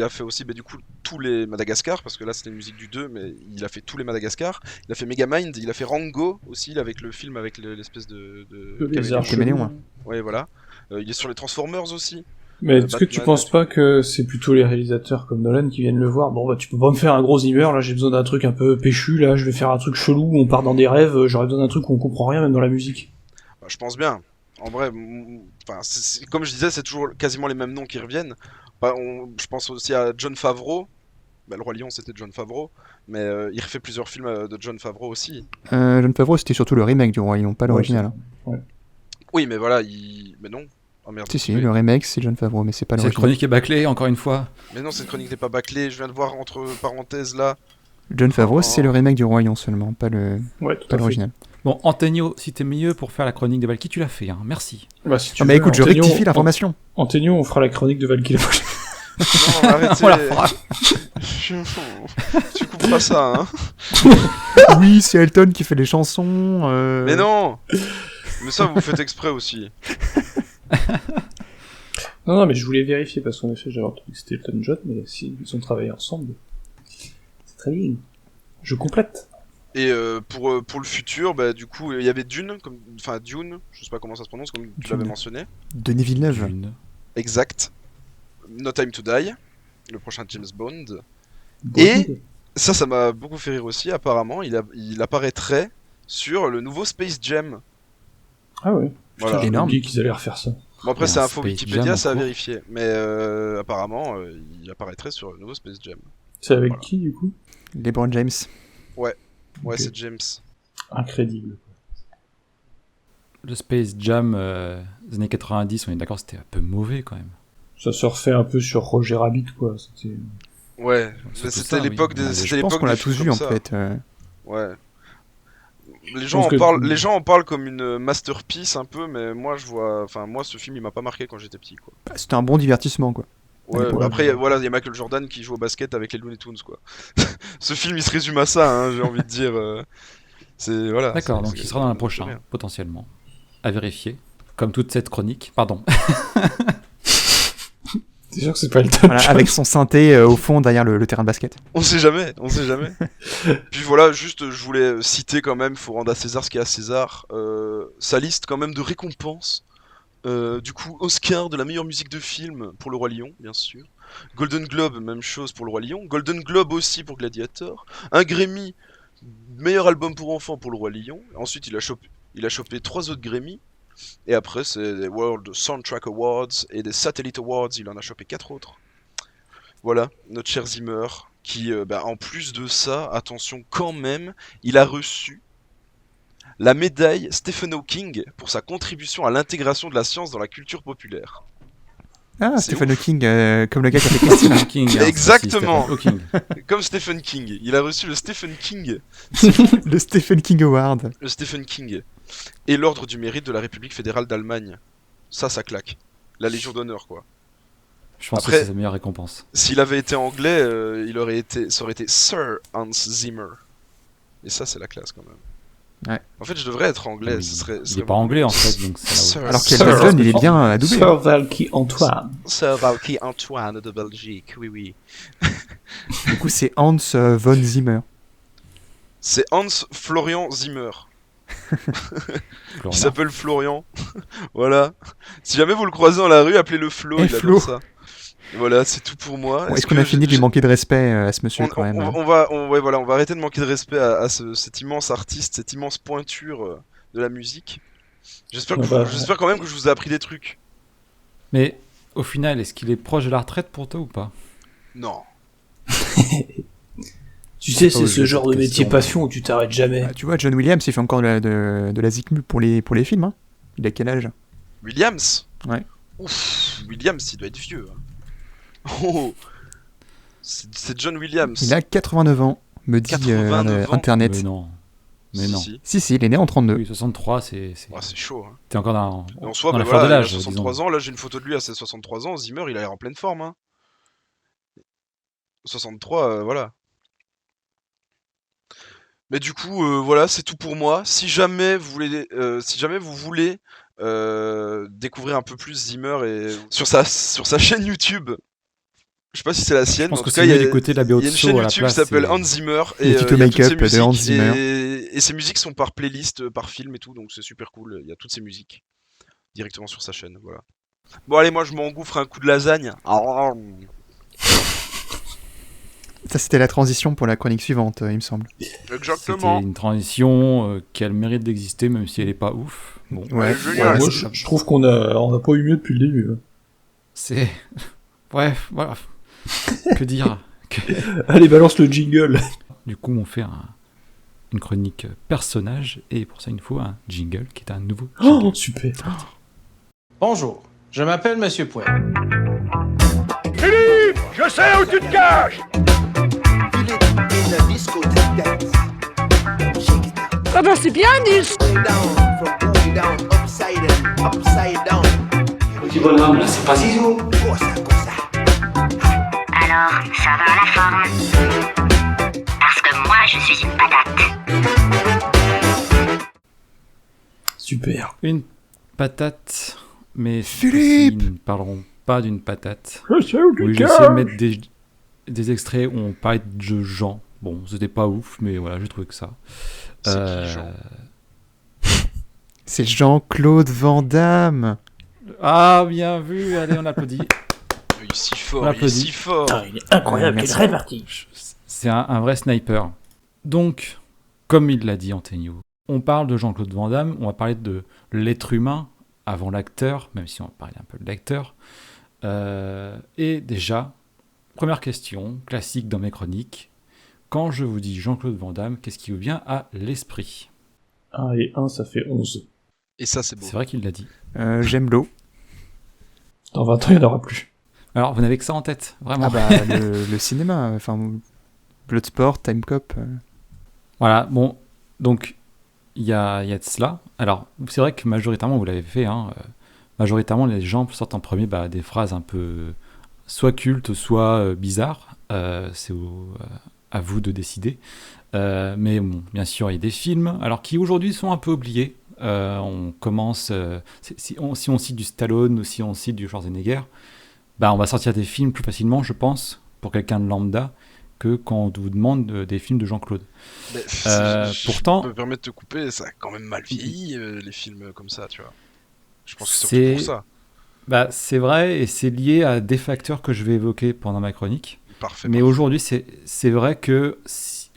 a fait aussi du coup tous les Madagascar, parce que là c'était une musique du 2, mais il a fait tous les Madagascar. Il a fait Megamind, il a fait Rango aussi, avec le film avec l'espèce de Le lézard Caméléon, chelou. hein. Ouais, voilà. Il est sur les Transformers aussi. Mais est-ce que tu Batman, penses pas que c'est plutôt les réalisateurs comme Nolan qui viennent le voir? Bon bah tu peux pas me faire un gros Zimmer, là j'ai besoin d'un truc un peu péchu, là je vais faire un truc chelou où on part dans des rêves, j'aurais besoin d'un truc où on comprend rien même dans la musique. Bah, je pense bien. En vrai, comme je disais, c'est toujours quasiment les mêmes noms qui reviennent. Bah, je pense aussi à Jon Favreau. Bah, le Roi Lion, c'était Jon Favreau. Mais il refait plusieurs films de Jon Favreau aussi. Jon Favreau, c'était surtout le remake du Roi Lion, pas l'original. Hein. Ouais. Oui, mais voilà, mais non. Oh merde. Si, le remake, c'est Jon Favreau, mais c'est pas Cette l'original. chronique est bâclée, encore une fois. Mais non, cette chronique n'est pas bâclée. Je viens de voir entre parenthèses là. Jon Favreau, Oh. c'est le remake du Roi Lion seulement, pas Ouais, tout pas à fait. l'original. Bon, Antonio, si t'es mieux pour faire la chronique de Valky, tu l'as fait, hein. Merci. Bah, si tu Ah, mais veux, écoute, je Antonio, rectifie l'information. Antonio, on fera la chronique de Valkyrie la prochaine. Non, arrêtez. On la fera. Tu couperas ça, hein. Oui, c'est Elton qui fait les chansons. Mais non. Mais ça, vous faites exprès aussi. Non, mais je voulais vérifier parce qu'en effet j'avais entendu que c'était Elton John, mais si ils ont travaillé ensemble, c'est très bien. Je complète. Et pour le futur, bah, du coup, il y avait Dune, Dune, je sais pas comment ça se prononce, comme tu Dune. l'avais mentionné. Denis Villeneuve. Une. Exact. No Time to Die, le prochain James Bond. Bonne Et- idée. Ça m'a beaucoup fait rire aussi. Apparemment, il apparaîtrait sur le nouveau Space Jam. Ah ouais. Voilà. J'ai Énorme. oublié qu'ils allaient refaire ça. Bon, après, Il y a c'est un info Space Wikipédia, Jam en ça a cours. vérifié. Mais apparemment, il apparaîtrait sur le nouveau Space Jam. C'est avec Voilà. qui du coup? LeBron James. Ouais, Ok. c'est James. Incrédible. Le Space Jam des années 90, on est d'accord, c'était un peu mauvais quand même. Ça se refait un peu sur Roger Rabbit quoi. C'était... Ouais, C'est mais tout c'était ça, l'époque oui. des. Je C'était pense l'époque qu'on l'a des tous films vu en comme ça. fait. Ouais. Les pense que- les gens en parlent comme une masterpiece un peu, mais moi moi ce film il m'a pas marqué quand j'étais petit quoi. Bah, c'était un bon divertissement quoi. Ouais, Ouais, après voilà, il y a Michael Jordan qui joue au basket avec les Looney Tunes quoi. Ce film il se résume à ça, hein, j'ai envie de dire. C'est voilà. D'accord, c'est- donc c'est- il sera dans le c'est prochain, bien. potentiellement. À vérifier. Comme toute cette chronique. Pardon. T'es sûr que c'est pas Elton Voilà, John? avec son synthé au fond derrière le terrain de basket. On sait jamais, on sait jamais. Puis voilà, juste je voulais citer quand même, faut rendre à César ce qui est à César, sa liste quand même de récompenses. Du coup, Oscar de la meilleure musique de film pour Le Roi Lion, bien sûr. Golden Globe, même chose pour Le Roi Lion. Golden Globe aussi pour Gladiator. Un Grammy, meilleur album pour enfants pour Le Roi Lion. Ensuite, il a chopé 3 autres Grammy. Et après, c'est des World Soundtrack Awards et des Satellite Awards, il en a chopé 4 autres. Voilà, notre cher Zimmer, qui, en plus de ça, attention quand même, il a reçu la médaille Stephen Hawking pour sa contribution à l'intégration de la science dans la culture populaire. Ah, C'est Stephen ouf. Hawking, comme le gars qui a fait Christine. Stephen King. hein, Exactement. c'est Stephen Hawking. Comme Stephen King, il a reçu le Stephen King, Le Stephen King Award. le Stephen King, et l'ordre du mérite de la République fédérale d'Allemagne. Ça claque. La Légion d'honneur, quoi. Je pense Après- que c'est sa meilleure récompense. S'il avait été anglais, ça aurait été Sir Hans Zimmer. Et ça, c'est la classe quand même. Ouais. En fait, je devrais être anglais. Oui, Ce serait, il est pas anglais en fait, donc c'est là Sir, Alors Sir. qu'Elton John, il est bien adoubé. Sir Valky Antoine. Sir Valky Antoine de Belgique, oui, oui. Du coup, c'est Hans von Zimmer. C'est Hans Florian Zimmer. Florian. Il s'appelle Florian. Voilà. Si jamais vous le croisez dans la rue, appelez-le Flo, Eh, il Flo. adore ça. Voilà, c'est tout pour moi. Est-ce qu'on a fini de lui manquer de respect à ce monsieur quand même on va arrêter de manquer de respect à cet immense artiste, cette immense pointure de la musique. J'espère quand même que je vous ai appris des trucs. Mais au final, est-ce qu'il est proche de la retraite pour toi ou pas? Non. Tu sais, c'est ce genre de métier passion où tu t'arrêtes jamais. Tu vois, John Williams, il fait encore de la zikmu pour les films. Hein. Il a quel âge? Williams? Ouais. Ouf, Williams, il doit être vieux. Oh, c'est John Williams. Il a 89 ans, me dit 89 ans. Internet. Mais non. Si, il est né en 32. Oui, 63, c'est chaud. Hein. T'es encore dans en soi, la fleur de l'âge. Il a 63 ans, là j'ai une photo de lui à ses 63 ans. Zimmer, il a l'air en pleine forme. Hein. 63, voilà. Mais du coup, voilà, c'est tout pour moi. Si jamais vous voulez, découvrir un peu plus Zimmer et sur sa chaîne YouTube. Je sais pas si c'est la sienne. Je pense que c'est mieux d'écouter la BO de Il y a une chaîne YouTube qui s'appelle Hans Zimmer et tuto make-up de Hans Zimmer. Et ses musiques sont par playlist, par film et tout, donc c'est super cool. Il y a toutes ses musiques directement sur sa chaîne, voilà. Bon allez, moi je m'engouffre un coup de lasagne. Ça c'était la transition pour la chronique suivante, il me semble. Exactement. C'était une transition qui a le mérite d'exister, même si elle est pas ouf. Bon. Ouais. Moi je trouve qu'on a pas eu mieux depuis le début. C'est... Bref, voilà. Que dire Allez, balance le jingle. Du coup, on fait une chronique personnage, et pour ça, il nous faut un jingle qui est un nouveau jingle. Oh, super. Bonjour, je m'appelle Monsieur Pouet. Philippe, je sais où tu te caches. Ah ben c'est bien, Nils. Petit bonhomme, là, c'est pas Zizou. Alors, ça va la forme? Parce que moi, je suis une patate. Super. Une patate, mais Philippe, nous ne parlerons pas d'une patate. Je sais où tu Oui, te j'ai caches. essayé de mettre des extraits où on parlait de Jean. Bon, c'était pas ouf, mais voilà, j'ai trouvé que ça. C'est qui, Jean? c'est Jean-Claude Van Damme. Ah, bien vu, allez, on applaudit. Il est si fort, il est si fort. Ah, il est incroyable, il est très parti. C'est un vrai sniper. Donc, comme il l'a dit Antonio, on parle de Jean-Claude Van Damme, on va parler de l'être humain avant l'acteur, même si on va parler un peu de l'acteur. Et déjà, première question, classique dans mes chroniques. Quand je vous dis Jean-Claude Van Damme, qu'est-ce qui vous vient à l'esprit? 1 et 1, ça fait 11. Et ça, c'est beau. C'est vrai qu'il l'a dit. J'aime l'eau. Dans 20 ans, il n'y en aura plus. Alors, vous n'avez que ça en tête, vraiment. Ah bah, le cinéma, enfin, Bloodsport, Time Cop. Voilà, bon, donc, il y a de cela. Alors, c'est vrai que majoritairement, vous l'avez fait, hein, majoritairement, les gens sortent en premier des phrases un peu soit cultes, soit bizarres. C'est à vous de décider. Mais bon, bien sûr, il y a des films, alors qui aujourd'hui sont un peu oubliés. On commence, si on cite du Stallone ou si on cite du Schwarzenegger, on va sortir des films plus facilement, je pense, pour quelqu'un de lambda, que quand on vous demande des films de Jean-Claude. Pourtant, je me permets de te couper, ça a quand même mal vieilli, les films comme ça, tu vois. Je pense que c'est surtout pour ça. C'est vrai, et c'est lié à des facteurs que je vais évoquer pendant ma chronique. Parfait. Mais aujourd'hui, c'est vrai que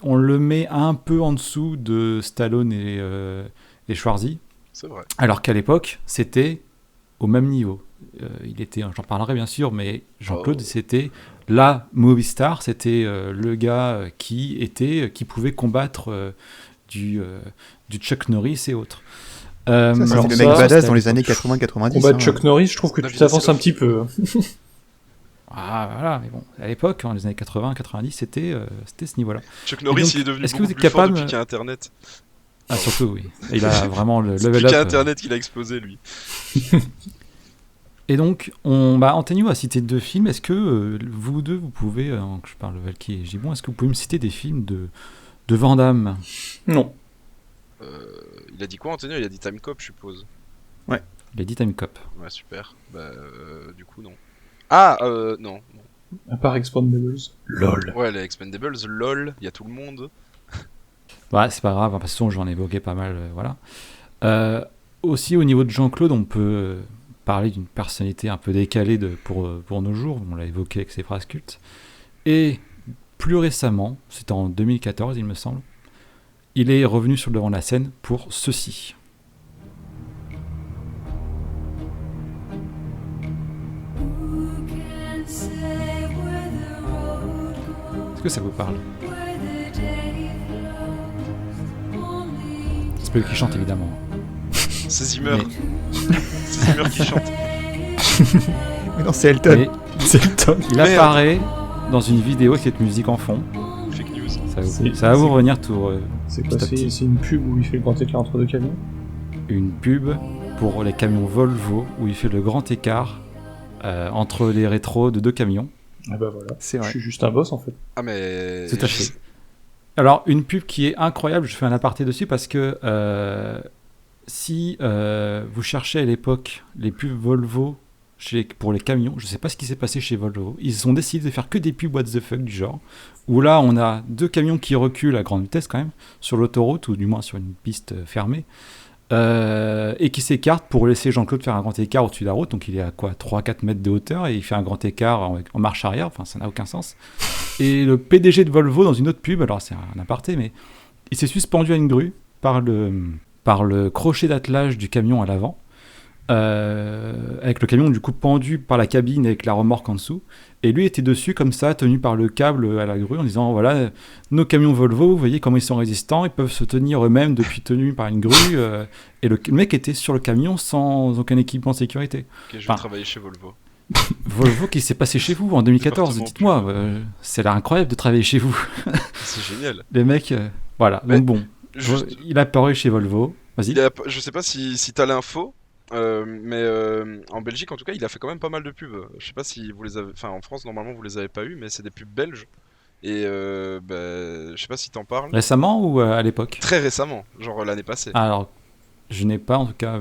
on le met un peu en dessous de Stallone et Schwarzy. C'est vrai. Alors qu'à l'époque, c'était au même niveau. J'en parlerai bien sûr, mais Jean-Claude, c'était la movie star, c'était le gars qui pouvait combattre du Chuck Norris et autres. C'est le mec badass dans les années 80-90. Combattre Chuck Norris, je trouve que tu t'avances un petit peu. Ah voilà, mais bon, à l'époque, dans les années 80-90, c'était ce niveau-là. Chuck Norris, donc, il est devenu beaucoup plus fort depuis qu'il y a Internet. Ah surtout, oui. Il a vraiment le level up. C'est depuis qu'il y a Internet qu'il a explosé, lui. Et donc, Antonio a cité 2 films. Est-ce que vous deux, vous pouvez, je parle de Valky et Gibon, est-ce que vous pouvez me citer des films de Van Damme? Non. Il a dit quoi, Antonio? Il a dit Time Cop, je suppose. Ouais. Il a dit Time Cop. Ouais, super. Du coup, non. Ah, non. À part Expendables. LOL. Ouais, les Expendables, LOL, il y a tout le monde. Ouais, c'est pas grave, parce que j'en ai évoqué pas mal, voilà. Aussi, au niveau de Jean-Claude, on peut parler d'une personnalité un peu décalée pour nos jours, on l'a évoqué avec ses phrases cultes. Et plus récemment, c'était en 2014 il me semble, il est revenu sur le devant de la scène pour ceci. Est-ce que ça vous parle ? C'est pas lui qui chante évidemment. C'est Zimmer. C'est Zimmer qui chante. Mais non, c'est Elton. Mais c'est Elton. Il apparaît dans une vidéo avec cette musique en fond. Fake news. Ça va vous revenir tout. C'est quoi ? C'est une pub où il fait le grand écart entre deux camions ? Une pub pour les camions Volvo où il fait le grand écart entre les rétros de deux camions. Ah bah voilà, c'est vrai. Je suis juste un boss en fait. Ah mais... Tout à fait. Alors, une pub qui est incroyable, je fais un aparté dessus parce que si vous cherchez à l'époque les pubs Volvo pour les camions, je sais pas ce qui s'est passé chez Volvo, ils ont décidé de faire que des pubs what the fuck du genre, où là on a deux camions qui reculent à grande vitesse quand même, sur l'autoroute ou du moins sur une piste fermée, et qui s'écarte pour laisser Jean-Claude faire un grand écart au-dessus de la route, donc il est à quoi 3-4 mètres de hauteur et il fait un grand écart en marche arrière, enfin ça n'a aucun sens. Et le PDG de Volvo dans une autre pub, alors c'est un aparté, mais il s'est suspendu à une grue par le crochet d'attelage du camion à l'avant, avec le camion du coup pendu par la cabine avec la remorque en dessous, et lui était dessus comme ça, tenu par le câble à la grue en disant voilà, nos camions Volvo, vous voyez comment ils sont résistants, ils peuvent se tenir eux-mêmes depuis tenus par une grue, et le mec était sur le camion sans aucun équipement de sécurité. Ok, je vais travailler chez Volvo. Volvo, qui s'est passé chez vous en 2014, dites-moi, c'est là incroyable de travailler chez vous. C'est génial. Les mecs, voilà, mais donc bon, il a apparu chez Volvo, vas-y. Je sais pas si t'as l'info, mais en Belgique en tout cas il a fait quand même pas mal de pubs. Je sais pas si vous les avez, enfin en France normalement vous les avez pas eu, mais c'est des pubs belges. Et je sais pas si t'en parles. Récemment ou à l'époque ? Très récemment, genre l'année passée. Alors, je n'ai pas en tout cas.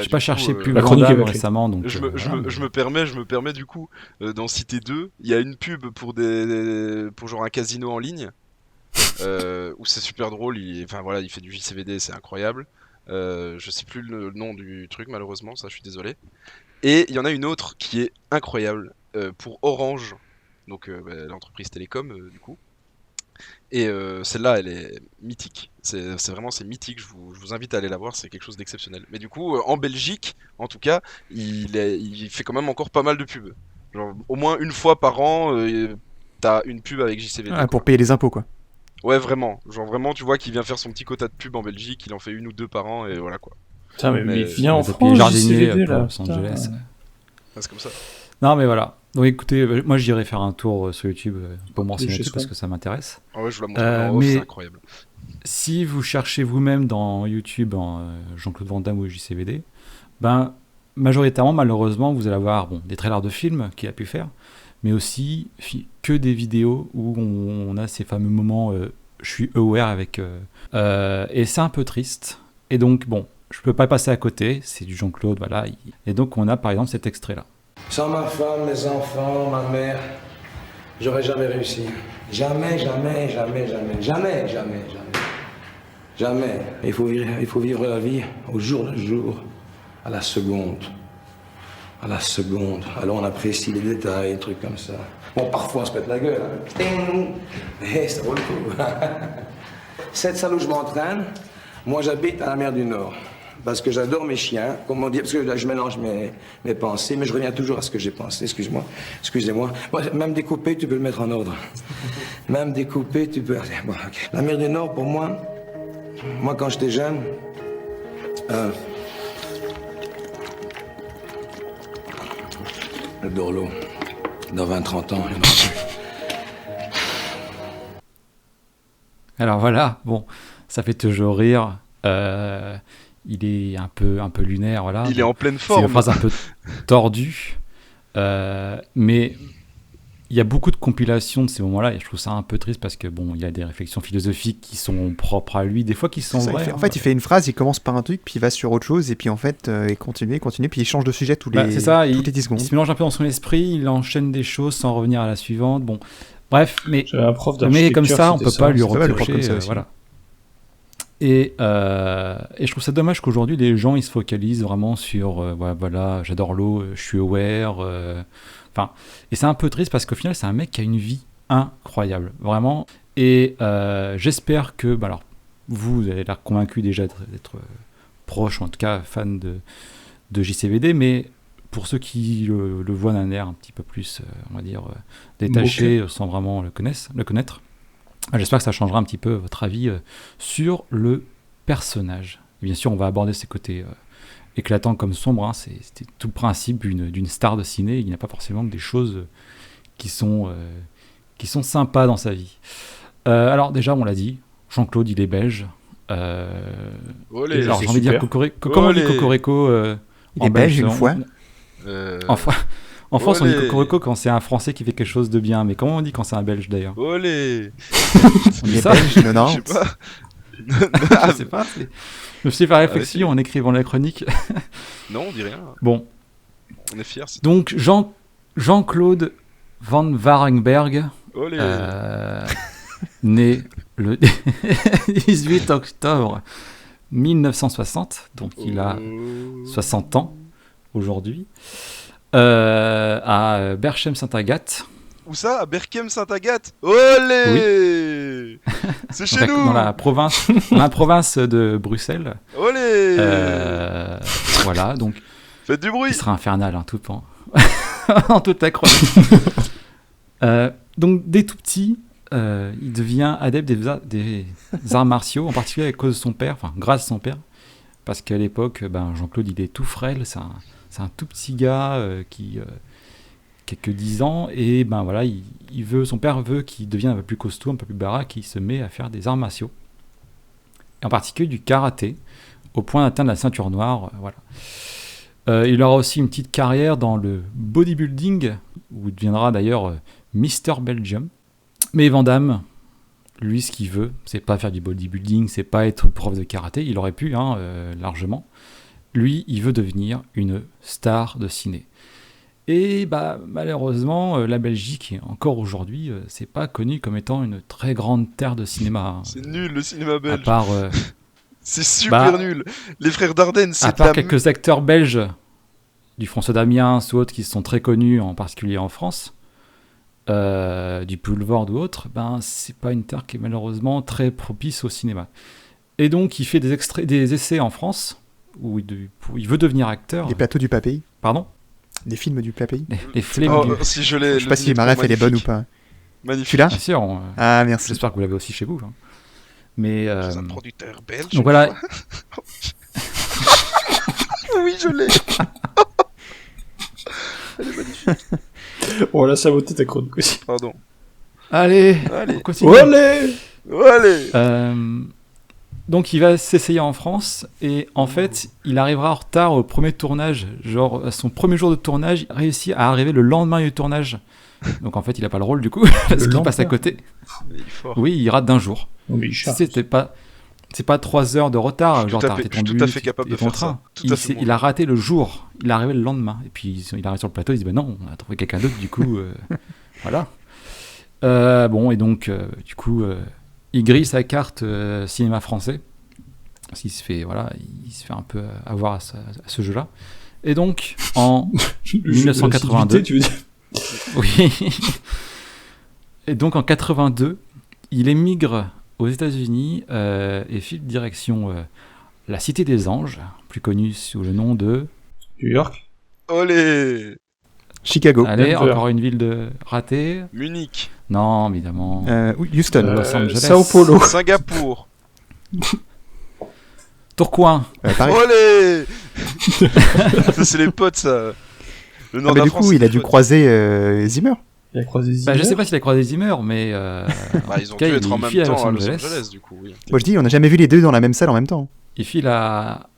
J'ai pas cherché plus la chronique récemment, donc. Je me permets du coup d'en citer deux. Il y a une pub pour genre un casino en ligne où c'est super drôle. Il fait du JCVD, c'est incroyable. Je sais plus le nom du truc malheureusement, ça je suis désolé. Et il y en a une autre qui est incroyable pour Orange, donc l'entreprise télécom du coup. Et celle-là elle est mythique, c'est mythique, je vous invite à aller la voir, c'est quelque chose d'exceptionnel. Mais du coup en Belgique en tout cas il fait quand même encore pas mal de pubs, genre au moins une fois par an t'as une pub avec JCVD. Ah, pour payer les impôts quoi. Ouais vraiment, genre vraiment tu vois qu'il vient faire son petit quota de pub en Belgique, il en fait une ou deux par an et voilà quoi. Putain mais il vient en France, JCVD là, Los Angeles. C'est comme ça. Non mais voilà, donc écoutez, moi j'irai faire un tour sur YouTube pour m'en renseigner dessus parce que ça m'intéresse. Ah ouais, je vous la montre en off, c'est incroyable. Si vous cherchez vous-même dans YouTube Jean-Claude Van Damme ou JCVD, majoritairement malheureusement vous allez avoir des trailers de films qu'il a pu faire, mais aussi que des vidéos où on a ces fameux moments je suis aware avec et c'est un peu triste, et donc bon, je peux pas passer à côté, c'est du Jean-Claude, voilà, et donc on a par exemple cet extrait là. Sans ma femme, mes enfants, ma mère, j'aurais jamais réussi. Jamais. Il faut vivre la vie au jour le jour, à la seconde. Alors on apprécie les détails, des trucs comme ça. Bon, parfois on se pète la gueule, mais ça vaut le coup. Cette salle où je m'entraîne, moi j'habite à la mer du Nord. Parce que j'adore mes chiens, comment dire, parce que là je mélange mes pensées, mais je reviens toujours à ce que j'ai pensé, excusez-moi. Moi, même découpé, tu peux le mettre en ordre. Même découpé, tu peux... Bon, okay. La mer du Nord, pour moi quand j'étais jeune, le Dorlo, dans 20-30 ans, il y en aura plus. Alors voilà, bon, ça fait toujours rire. Il est un peu lunaire, voilà. Il est en pleine forme. C'est une phrase un peu tordue, mais il y a beaucoup de compilations de ces moments-là et je trouve ça un peu triste parce que bon, il y a des réflexions philosophiques qui sont propres à lui, des fois qui sont vraies. Il fait une phrase, il commence par un truc, puis il va sur autre chose et puis en fait, il continue, puis il change de sujet toutes les 10 secondes. Il se mélange un peu dans son esprit, il enchaîne des choses sans revenir à la suivante. Bon, bref, mais comme ça, on peut pas lui reprocher. Voilà. Et je trouve ça dommage qu'aujourd'hui les gens ils se focalisent vraiment sur voilà, j'adore l'eau, je suis aware. Et c'est un peu triste parce qu'au final c'est un mec qui a une vie incroyable, vraiment. Et j'espère que, alors vous avez l'air convaincu déjà d'être proche, ou en tout cas fan de JCVD, mais pour ceux qui le voient d'un air un petit peu plus, on va dire, détaché, sans vraiment le connaître, j'espère que ça changera un petit peu votre avis sur le personnage. Et bien sûr, on va aborder ses côtés éclatants comme sombres. C'était tout le principe d'une star de ciné. Il n'y a pas forcément que des choses qui sont sympas dans sa vie. Alors déjà, on l'a dit, Jean-Claude, il est belge. Olé, alors j'ai envie de dire comment on dit Cocorico il est belge une fois. En France, on dit Cocorico quand c'est un Français qui fait quelque chose de bien, mais comment on dit quand c'est un Belge d'ailleurs? Olé. On dit ça? Non, je sais pas. Je sais pas. Je me suis fait réflexion en écrivant la chronique. Non, on dit rien. Bon. On est fiers. Donc Jean-Claude Van Warenberg, né le 18 octobre 1960, donc il a 60 ans aujourd'hui, à Berchem-Saint-Agathe. Où ça? À Berchem-Saint-Agathe? Olé. Oui. C'est chez nous. Dans la province de Bruxelles. Olé. Voilà, donc. Faites du bruit. Il sera infernal, tout en en toute la chronique. Donc, dès tout petit, il devient adepte des arts martiaux, en particulier à cause de son père, enfin, grâce à son père, parce qu'à l'époque, Jean-Claude, il est tout frêle, c'est un tout petit gars qui a que 10 ans, et voilà, son père veut qu'il devienne un peu plus costaud, un peu plus baraque, et il se met à faire des arts martiaux, et en particulier du karaté, au point d'atteindre la ceinture noire, voilà. Il aura aussi une petite carrière dans le bodybuilding, où il deviendra d'ailleurs Mr. Belgium. Mais Van Damme, lui, ce qu'il veut, c'est pas faire du bodybuilding, c'est pas être prof de karaté, il aurait pu, largement. Lui, il veut devenir une star de ciné. Et malheureusement, la Belgique, encore aujourd'hui, c'est pas connu comme étant une très grande terre de cinéma. C'est nul le cinéma belge. À part... c'est super nul. Les frères Dardenne, c'est à part quelques acteurs belges, du François Damiens ou autres qui sont très connus, en particulier en France, du Boulevard ou autre, c'est pas une terre qui est malheureusement très propice au cinéma. Et donc il fait des essais en France où il veut devenir acteur. Les plateaux du Papéi. Pardon? Des films du Papéi. Les flemmes. Si je sais pas si ma ref elle est bonne ou pas. Magnifique. Tu l'as? Bien sûr. Ah merci. J'espère que vous l'avez aussi chez vous. Hein. Mais un producteur belge. Donc voilà. Oui, je l'ai. Elle est magnifique. Oh là, ça va ta chronique aussi. Pardon. Allez. On continue. Allez. Donc il va s'essayer en France et en fait il arrivera en retard au premier tournage, genre à son premier jour de tournage, il réussit à arriver le lendemain du tournage. Donc en fait il a pas le rôle du coup parce qu'il passe à côté. Il est fort. Oui, il rate d'un jour. Oh, mais c'est pas 3 heures de retard, genre t'as raté ton bus, tout à fait capable de faire train. Ça. Il a raté le jour, il est arrivé le lendemain et puis il arrive sur le plateau, il dit non, on a trouvé quelqu'un d'autre du coup voilà. Et donc du coup il grille sa carte cinéma français parce qu'il se fait un peu avoir à ce jeu-là. Et donc en 1982, tu veux dire? Oui. Et donc en 82, il émigre aux États-Unis et file direction la Cité des Anges, plus connue sous le nom de New York. Olé. Chicago. Allez, encore une ville de ratée. Munich. Non, évidemment. Houston. Los Angeles. Sao Paulo. Singapour. Tourcoing. Olé. Ça, c'est les potes, ça. Le nord de la du France, coup, il a dû croiser Zimmer. Il a croisé Zimmer. Je sais pas s'il a croisé Zimmer, mais ils ont dû être en même temps à Los Angeles, du coup. Oui. Moi, je dis, on n'a jamais vu les deux dans la même salle en même temps. Il file à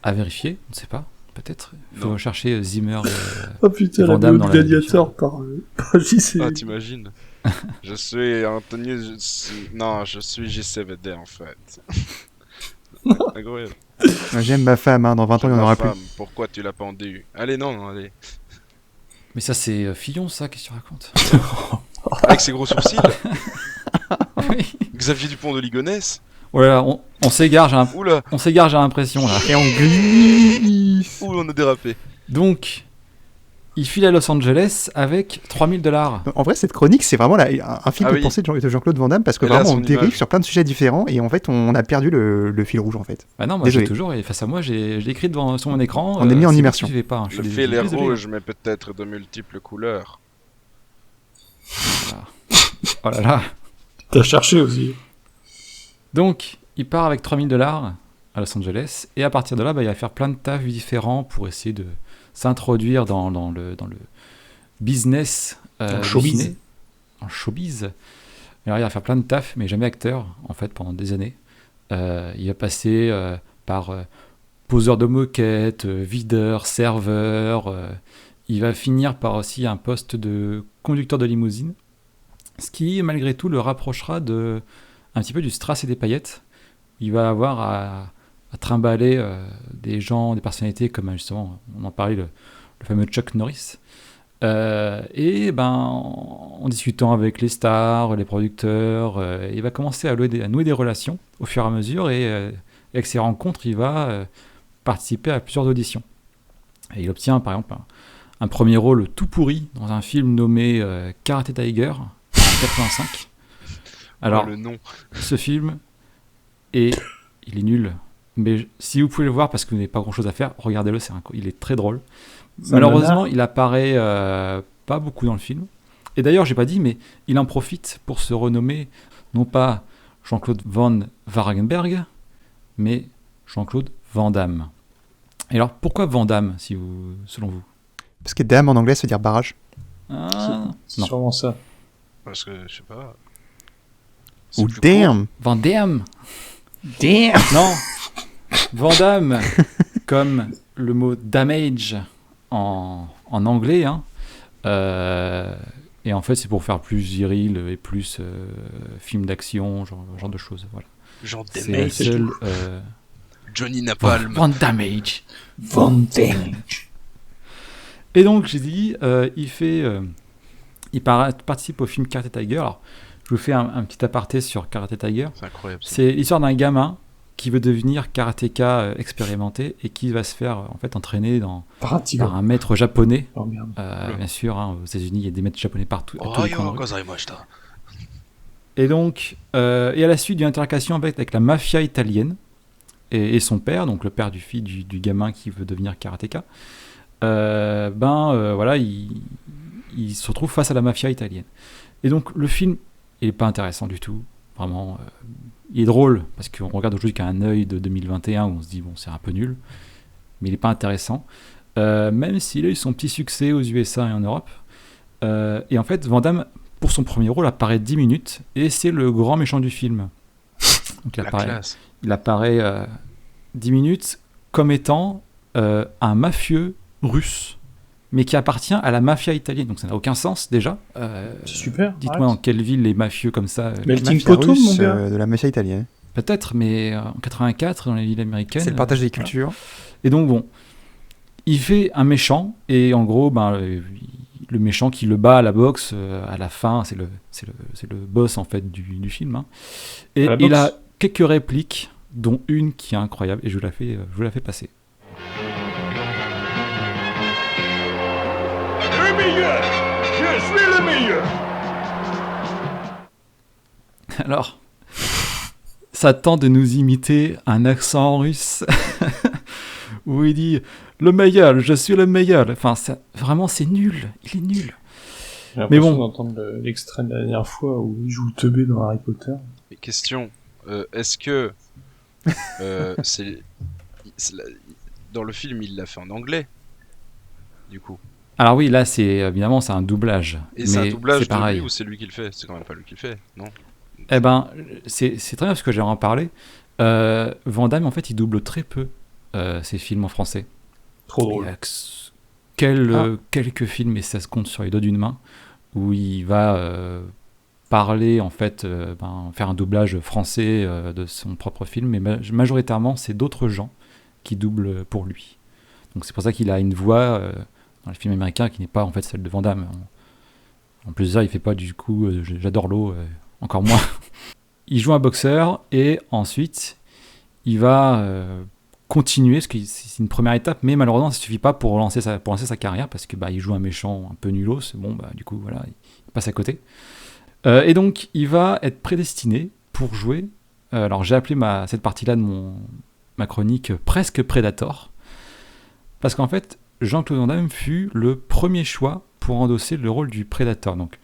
vérifier, on ne sait pas. Peut-être. Il faut chercher Zimmer. Oh putain, la BO de Gladiator par JC. Ah, t'imagines. Je suis Anthony. Non, je suis JCVD en fait. Incroyable. J'aime ma femme, dans 20 ans il n'y en aura plus. Pourquoi tu l'as pendu? Allez, non, allez. Mais ça, c'est Fillon, ça, qu'est-ce que tu racontes? Avec ses gros sourcils. Xavier Dupont de Ligonnès. Voilà, on s'égare, j'ai l'impression là. Et on glisse. Ouh, on a dérapé. Donc, il file à Los Angeles avec $3,000. En vrai, cette chronique, c'est vraiment un film de pensée de Jean-Claude Van Damme, parce que vraiment, on dérive sur plein de sujets différents, et en fait, on a perdu le fil rouge, en fait. Bah non, moi j'ai toujours, et face à moi, j'ai écrit sur mon écran. On est mis en immersion. Le fil est rouge, mais peut-être de multiples couleurs. Voilà. Oh là là. T'as cherché aussi. Donc, il part avec $3,000 à Los Angeles, et à partir de là, il va faire plein de tafs différents pour essayer de s'introduire dans le business en showbiz. En showbiz. Alors, il va faire plein de tafs, mais jamais acteur, en fait, pendant des années. Il va passer par poseur de moquettes, videur, serveur. Il va finir par aussi un poste de conducteur de limousine, ce qui, malgré tout, le rapprochera un petit peu du strass et des paillettes. Il va avoir à trimballer des gens, des personnalités comme justement, on en parlait, le fameux Chuck Norris. Et en discutant avec les stars, les producteurs, il va commencer à nouer des relations au fur et à mesure, et avec ces rencontres, il va participer à plusieurs auditions. Et il obtient par exemple un premier rôle tout pourri dans un film nommé Karate Tiger en 85. Alors, le nom. Ce film, il est nul. Mais si vous pouvez le voir parce que vous n'avez pas grand chose à faire, regardez-le, il est très drôle. Malheureusement, il apparaît pas beaucoup dans le film. Et d'ailleurs, j'ai pas dit, mais il en profite pour se renommer non pas Jean-Claude Van Waregberg, mais Jean-Claude Van Damme. Et alors, pourquoi Van Damme, selon vous? Parce que Damme en anglais, ça veut dire barrage. C'est sûrement ça. Parce que, je sais pas... Ou Damn. Van Damme. Damn. Non. Van Damme, comme le mot damage en anglais, hein. Et en fait, c'est pour faire plus viril et plus film d'action, genre de choses. Voilà. Genre damage. C'est seul, Johnny Napalm. Van Damage. Van Damage. Et donc, j'ai dit, il participe au film Karate Tiger. Alors, je vous fais un petit aparté sur Karate Tiger. C'est incroyable. C'est l'histoire d'un gamin qui veut devenir karatéka expérimenté et qui va se faire en fait entraîner par un maître japonais. Oh, merde. Bien sûr, aux États-Unis, il y a des maîtres japonais partout. Et donc, et à la suite d'une altercation avec la mafia italienne et son père, donc le père du gamin qui veut devenir karatéka, voilà, il se retrouve face à la mafia italienne. Et donc, le film n'est pas intéressant du tout. Vraiment, il est drôle parce qu'on regarde aujourd'hui qu'à un œil de 2021 où on se dit bon, c'est un peu nul, mais il n'est pas intéressant, même s'il a eu son petit succès aux USA et en Europe. Et en fait, Van Damme, pour son premier rôle, apparaît 10 minutes et c'est le grand méchant du film. Donc, il apparaît 10 minutes comme étant un mafieux russe, mais qui appartient à la mafia italienne, donc ça n'a aucun sens déjà. C'est super. Dites-moi dans quelle ville les mafieux comme ça. Melting Pot, mon gars. De la mafia italienne. Peut-être, mais en 84 dans les villes américaines. C'est le partage des cultures. Voilà. Et donc bon, il fait un méchant et en gros, le méchant qui le bat à la boxe à la fin, c'est le boss en fait du film. Hein. Et il a quelques répliques, dont une qui est incroyable et je vous la fais passer. Je suis le meilleur. Alors, ça tente de nous imiter un accent russe où il dit le meilleur, je suis le meilleur. Enfin, vraiment, c'est nul. Il est nul. J'ai l'impression d'entendre l'extrait de la dernière fois où il joue le teubé dans Harry Potter. Mais question, est-ce que dans le film il l'a fait en anglais, du coup? Alors oui, là, évidemment, c'est un doublage. Et c'est un doublage c'est pareil. De lui ou c'est lui qui le fait? C'est quand même pas lui qui le fait, non? Eh ben, c'est très bien parce que j'aimerais en parler. Van Damme, en fait, il double très peu ses films en français. Trop drôle. Quelques films, et ça se compte sur les doigts d'une main, où il va parler, en fait, faire un doublage français de son propre film, mais majoritairement, c'est d'autres gens qui doublent pour lui. Donc c'est pour ça qu'il a une voix... dans les films américains qui n'est pas en fait celle de Van Damme. En plus de ça, il fait pas du coup J'adore l'eau, encore moins. il joue un boxeur et ensuite il va continuer, parce que c'est une première étape, mais malheureusement ça suffit pas pour lancer sa carrière, parce que il joue un méchant un peu nulos, du coup voilà, il passe à côté. Et donc il va être prédestiné pour jouer, alors j'ai appelé cette partie-là de ma chronique presque Predator, parce qu'en fait Jean-Claude Van Damme fut le premier choix pour endosser le rôle du Predator. Donc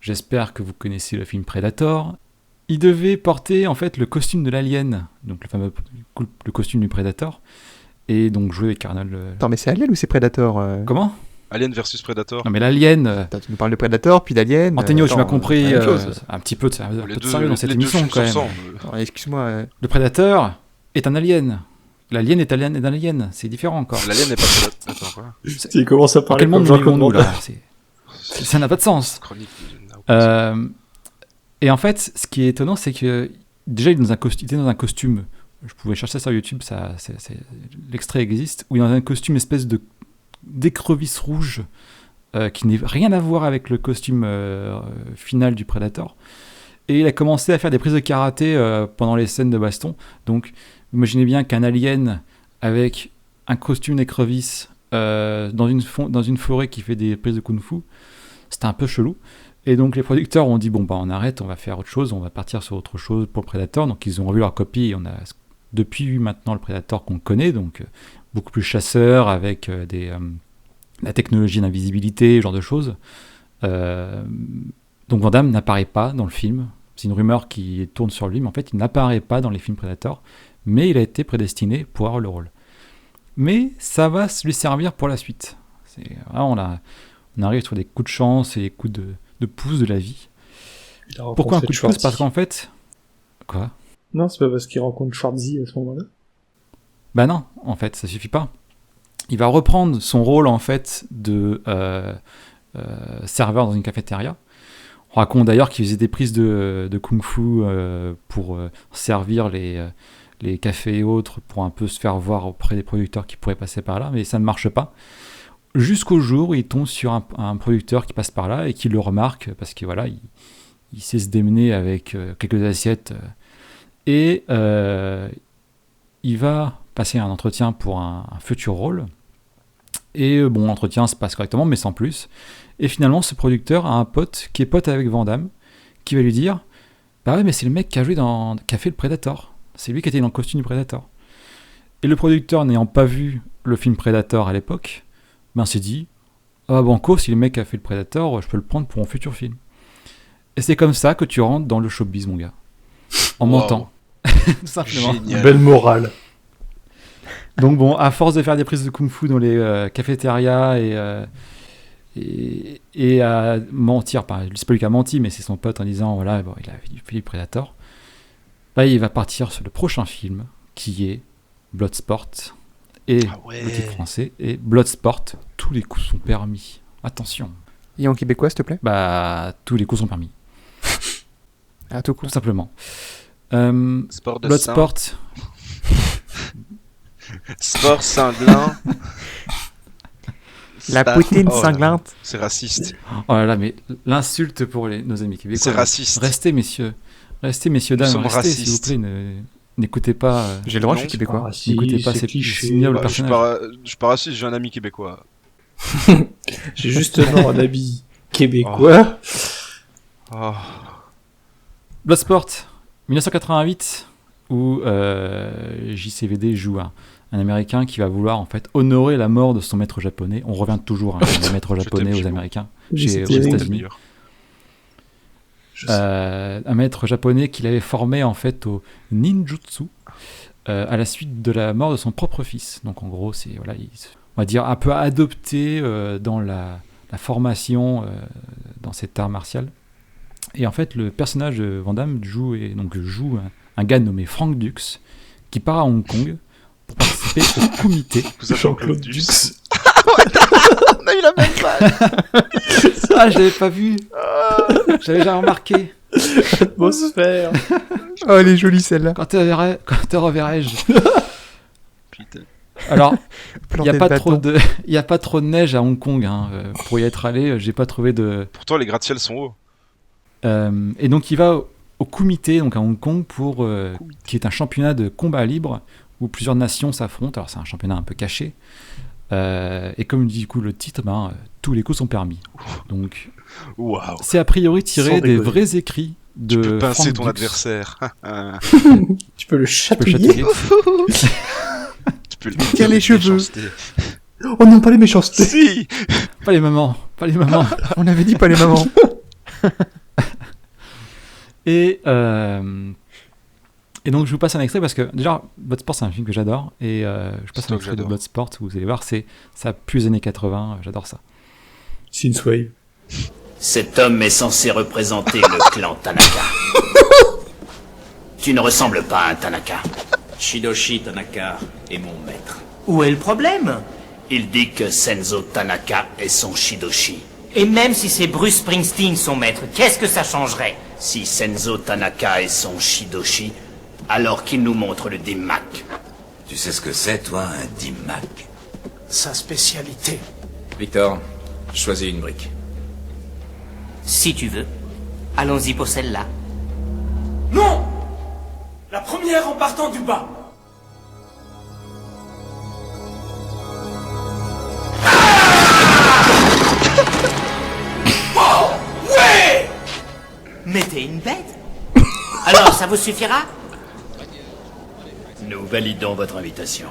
j'espère que vous connaissez le film Predator. Il devait porter en fait le costume de l'alien, donc le costume du Predator, et donc jouer avec Arnold. Attends, mais c'est Alien ou c'est Predator Comment ? Alien versus Predator. Non mais l'alien. Attends, tu nous parles de Predator puis d'Alien. Antonio, tu m'as compris un petit peu de sérieux dans cette émission quand même. Attends, excuse-moi. Le Predator est un alien. L'alien est un alien, c'est différent encore. L'alien n'est pas Predator. Attends, quoi ? Il commence à parler comme Jean-Claude Van Damme. Ça n'a pas de sens. Et en fait, ce qui est étonnant, c'est que déjà, il était dans un costume. Je pouvais chercher ça sur YouTube, l'extrait existe, où il est dans un costume espèce d'écrevisse rouge qui n'a rien à voir avec le costume final du Predator. Et il a commencé à faire des prises de karaté pendant les scènes de baston. Donc, imaginez bien qu'un alien avec un costume d'écrevisse dans une forêt qui fait des prises de kung-fu, c'était un peu chelou. Et donc les producteurs ont dit on arrête, on va faire autre chose, on va partir sur autre chose pour le Predator. Donc ils ont revu leur copie et on a depuis maintenant le Predator qu'on connaît, donc beaucoup plus chasseur avec la technologie d'invisibilité, ce genre de choses. Donc Van Damme n'apparaît pas dans le film. C'est une rumeur qui tourne sur lui, mais en fait il n'apparaît pas dans les films Predator, mais il a été prédestiné pour avoir le rôle. Mais ça va lui servir pour la suite. On arrive sur des coups de chance et des coups de pouce de la vie. Pourquoi un coup de pouce ? Parce qu'en fait... Quoi ? Non, c'est pas parce qu'il rencontre Schwarzy à ce moment-là. Bah non, en fait, ça suffit pas. Il va reprendre son rôle, en fait, de serveur dans une cafétéria. On raconte d'ailleurs qu'il faisait des prises de kung-fu pour servir les cafés et autres, pour un peu se faire voir auprès des producteurs qui pourraient passer par là, mais ça ne marche pas. Jusqu'au jour où il tombe sur un producteur qui passe par là et qui le remarque parce que voilà, il sait se démener avec quelques assiettes et il va passer un entretien pour un futur rôle et l'entretien se passe correctement mais sans plus, et finalement ce producteur a un pote qui est pote avec Van Damme qui va lui dire ouais, mais c'est le mec qui a fait le Predator, c'est lui qui était dans le costume du Predator. Et le producteur, n'ayant pas vu le film Predator à l'époque, s'est dit banco, si le mec a fait le Predator, je peux le prendre pour mon futur film. Et c'est comme ça que tu rentres dans le showbiz, mon gars, en mentant. Tout simplement. Génial. Belle morale. Donc à force de faire des prises de kung-fu dans les cafétérias et à mentir, c'est pas lui qui a menti, mais c'est son pote en disant il a fait le Predator, il va partir sur le prochain film qui est Bloodsport. Et le titre français est Bloodsport, tous les coups sont permis. Attention. Et en québécois, s'il te plaît ? Tous les coups sont permis. Tout court. Tout simplement. Sport de Bloodsport. Sport cinglant. La poutine sanglante. C'est raciste. Oh là là, mais l'insulte pour nos amis québécois. C'est raciste. Restez, messieurs, dames, restez, s'il vous plaît. N'écoutez pas. J'ai le droit, je suis québécois. N'écoutez pas ces ignobles personnages. Je suis pas raciste, j'ai un ami québécois. J'ai justement un ami québécois. Bloodsport, 1988, où JCVD joue un Américain qui va vouloir en fait honorer la mort de son maître japonais. On revient toujours un maître japonais aux Américains aux États-Unis. Un maître japonais qu'il avait formé en fait au ninjutsu à la suite de la mort de son propre fils. Donc en gros, c'est on va dire un peu adopté dans la formation dans cet art martial. Et en fait, le personnage de Van Damme joue un gars nommé Frank Dux qui part à Hong Kong pour participer au comité. Jean-Claude Dux. On a eu la même page. Ah, je l'avais pas vu. J'avais déjà remarqué. Atmosphère. Oh, elle est jolie celle-là. Quand te reverrai-je. Putain. Alors, il n'y a pas trop de neige à Hong Kong. Pour y être allé, j'ai pas trouvé de... Pourtant, les gratte-ciels sont hauts. Et donc, il va au Kumite, donc à Hong Kong, qui est un championnat de combat libre où plusieurs nations s'affrontent. Alors c'est un championnat un peu caché. Et comme dit du coup le titre, tous les coups sont permis. Donc c'est a priori tiré des vrais écrits de Tu peux pincer Frank ton Dux. adversaire. Tu peux le chatouiller. Tu peux Tiens les cheveux. Oh non, pas les méchancetés. Si. Pas les mamans. On avait dit pas les mamans. Et donc je vous passe un extrait parce que déjà Bloodsport c'est un film que j'adore et je passe un extrait de Bloodsport où vous allez voir ça pue les années 80, j'adore ça. Synthwave. Cet homme est censé représenter le clan Tanaka. Tu ne ressembles pas à un Tanaka. Shidoshi Tanaka est mon maître. Où est le problème? Il dit que Senzo Tanaka est son Shidoshi. Et même si c'est Bruce Springsteen son maître, qu'est-ce que ça changerait? Si Senzo Tanaka est son Shidoshi, alors qu'il nous montre le Dimmak. Tu sais ce que c'est, toi, un Dimmak? Sa spécialité. Victor, choisis une brique. Si tu veux. Allons-y pour celle-là. Non! La première en partant du bas. Oh, ouais! Mais t'es une bête. Alors, ça vous suffira? Nous validons votre invitation.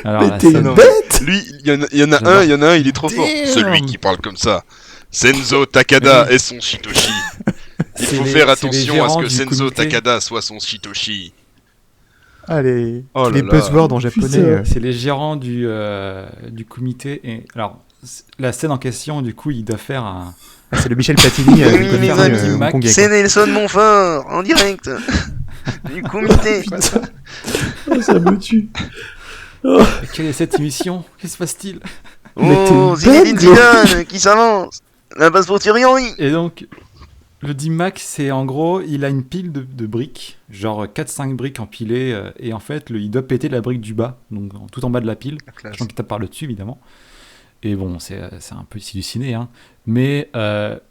Alors, mais t'es une bête. Lui, il y en a un, il est trop fort. Celui qui parle comme ça. Senzo Takada est son Shitoshi. Il faut faire attention à ce que Senzo Takada soit son Shitoshi. Les buzzwords en japonais. C'est les gérants du comité. Et alors, la scène en question, du coup, il doit faire un. C'est le Michel Platini hongkongais. C'est Nelson Montfort en direct du comité. Ça me tue. Quelle est cette émission? Qu'est-ce qui se passe-t-il? Oh, Zinedine Zidane qui s'avance. La passe pour Thierry Henry. Et donc, le Dimmak, c'est en gros, il a une pile de briques, genre 4-5 briques empilées, et en fait, il doit péter la brique du bas, donc tout en bas de la pile, sachant qu'il tape par le dessus, évidemment. Et bon, c'est un peu ici du ciné, hein. Mais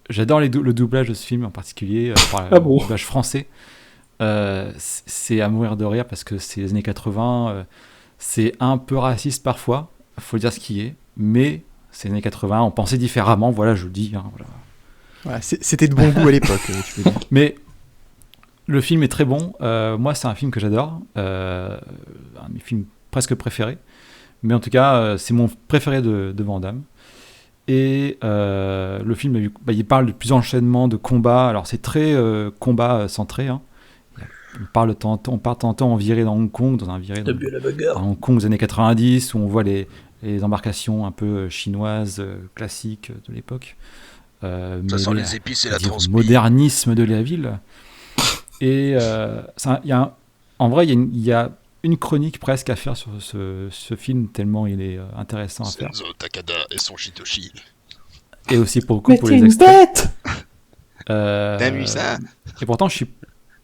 j'adore le doublage de ce film en particulier, le doublage français. C'est à mourir de rire parce que c'est les années 80, c'est un peu raciste parfois, faut dire ce qui est, mais c'est les années 80, on pensait différemment, voilà, je le dis. Hein, voilà. Ouais, c'était de bon goût à l'époque, tu peux dire. Mais le film est très bon, moi c'est un film que j'adore, un de mes films presque préférés, mais en tout cas c'est mon préféré de Van Damme. Et le film, il parle de plusieurs enchaînements de combats, alors c'est très combat centré, hein. On part de temps en temps en virée dans Hong Kong, dans un virée dans Hong Kong des années 90, où on voit les embarcations un peu chinoises, classiques de l'époque. Ça sent les épices et la transpi. Modernisme de la ville. Et en vrai, il y a une chronique presque à faire sur ce film, tellement il est intéressant à faire. Senzo Takada et son Shitoshi. Et aussi pour les extraits. T'as vu ça? Et pourtant, je suis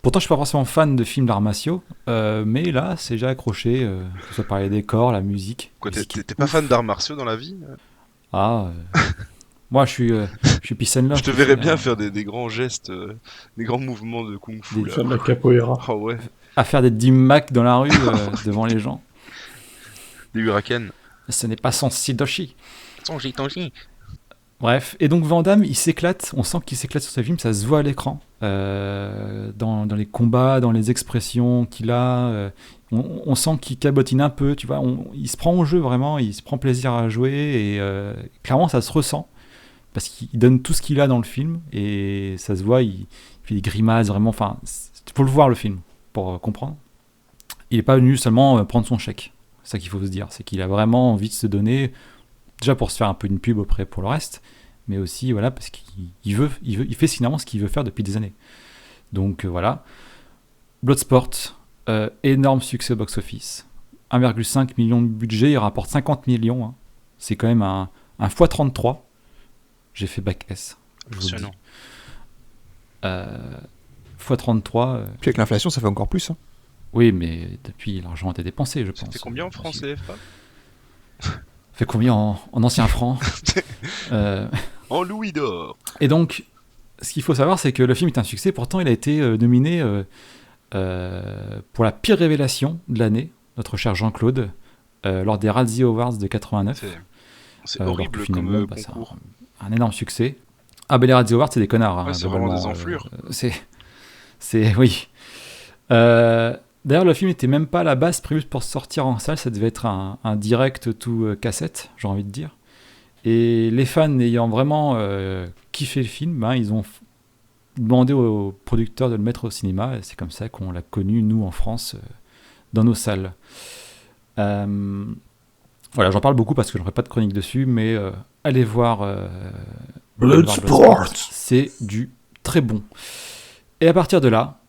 pas forcément fan de films d'arts martiaux, mais là, c'est déjà accroché, que ce soit par les décors, la musique. Quoi, t'es pas fan d'arts martiaux dans la vie? Moi, je suis peace and love. Je te verrais bien faire des grands gestes, des grands mouvements de kung-fu. Faire de la capoeira. Oh ouais. À faire des dimmak dans la rue devant les gens. Des hurricanes. Ce n'est pas son Shidoshi. Son Shitoshi. Bref, et donc Van Damme, il s'éclate, on sent qu'il s'éclate sur ce film, ça se voit à l'écran, dans les combats, dans les expressions qu'il a, on sent qu'il cabotine un peu, tu vois, il se prend au jeu vraiment, il se prend plaisir à jouer, et clairement ça se ressent, parce qu'il donne tout ce qu'il a dans le film, et ça se voit, il fait des grimaces, vraiment, enfin, il faut le voir le film, pour comprendre. Il n'est pas venu seulement prendre son chèque, c'est ça qu'il faut se dire, c'est qu'il a vraiment envie de se donner, déjà pour se faire un peu une pub auprès pour le reste, mais aussi voilà, parce qu'il fait finalement ce qu'il veut faire depuis des années. Donc voilà. Bloodsport, énorme succès au box-office. 1,5 million de budget, il rapporte 50 millions. Hein. C'est quand même un x33. J'ai fait bac S. Impressionnant. x33. Puis avec l'inflation, ça fait encore plus. Hein. Oui, mais depuis, l'argent a été dépensé, je pense. Ça fait combien en francs CFA? Fait combien en anciens francs En louis d'or. Et donc, ce qu'il faut savoir, c'est que le film est un succès. Pourtant, il a été nominé pour la pire révélation de l'année, notre cher Jean-Claude, lors des Razzie Awards de 89. C'est horrible comme concours. Un énorme succès. Ah, ben les Razzie Awards, c'est des connards. Ouais, c'est vraiment des enflures. Oui. D'ailleurs, le film n'était même pas à la base prévu pour sortir en salle. Ça devait être un direct tout cassette, j'ai envie de dire. Et les fans ayant vraiment kiffé le film, ils ont demandé aux producteurs de le mettre au cinéma. Et c'est comme ça qu'on l'a connu, nous, en France, dans nos salles. Voilà, j'en parle beaucoup parce que je n'aurai pas de chronique dessus, mais allez voir Bloodsport. C'est du très bon. Et à partir de là,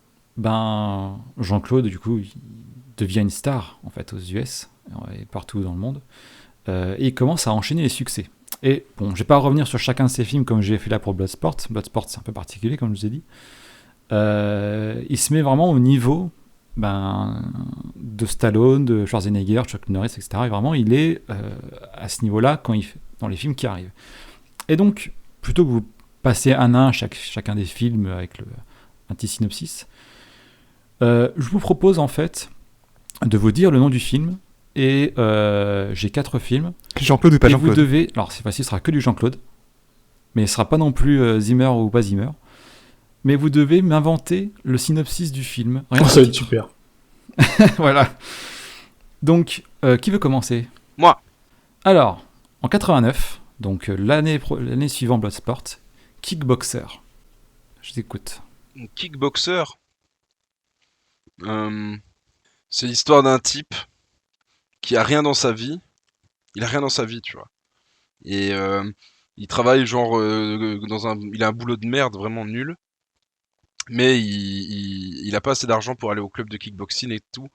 Jean-Claude, du coup, il devient une star, en fait, aux US et partout dans le monde. Et il commence à enchaîner les succès. Et bon, je ne vais pas revenir sur chacun de ses films comme j'ai fait là pour Bloodsport. Bloodsport, c'est un peu particulier, comme je vous ai dit. Il se met vraiment au niveau de Stallone, de Schwarzenegger, Chuck Norris, etc. Et vraiment, il est à ce niveau-là dans les films qui arrivent. Et donc, plutôt que vous passez un à un chacun des films avec un petit synopsis, je vous propose en fait de vous dire le nom du film. Et j'ai 4 films. Jean-Claude ou pas Jean-Claude ? Vous devez... Alors c'est facile, ce sera que du Jean-Claude. Mais ce sera pas non plus Zimmer ou pas Zimmer. Mais vous devez m'inventer le synopsis du film. Ça va être super. Voilà. Donc, qui veut commencer ? Moi. Alors, en 89, donc l'année suivant Bloodsport, Kickboxer. Je t'écoute. Kickboxer. C'est l'histoire d'un type qui a rien dans sa vie. Il a rien dans sa vie, tu vois. Et il travaille genre il a un boulot de merde vraiment nul. Mais il a pas assez d'argent pour aller au club de kickboxing et tout.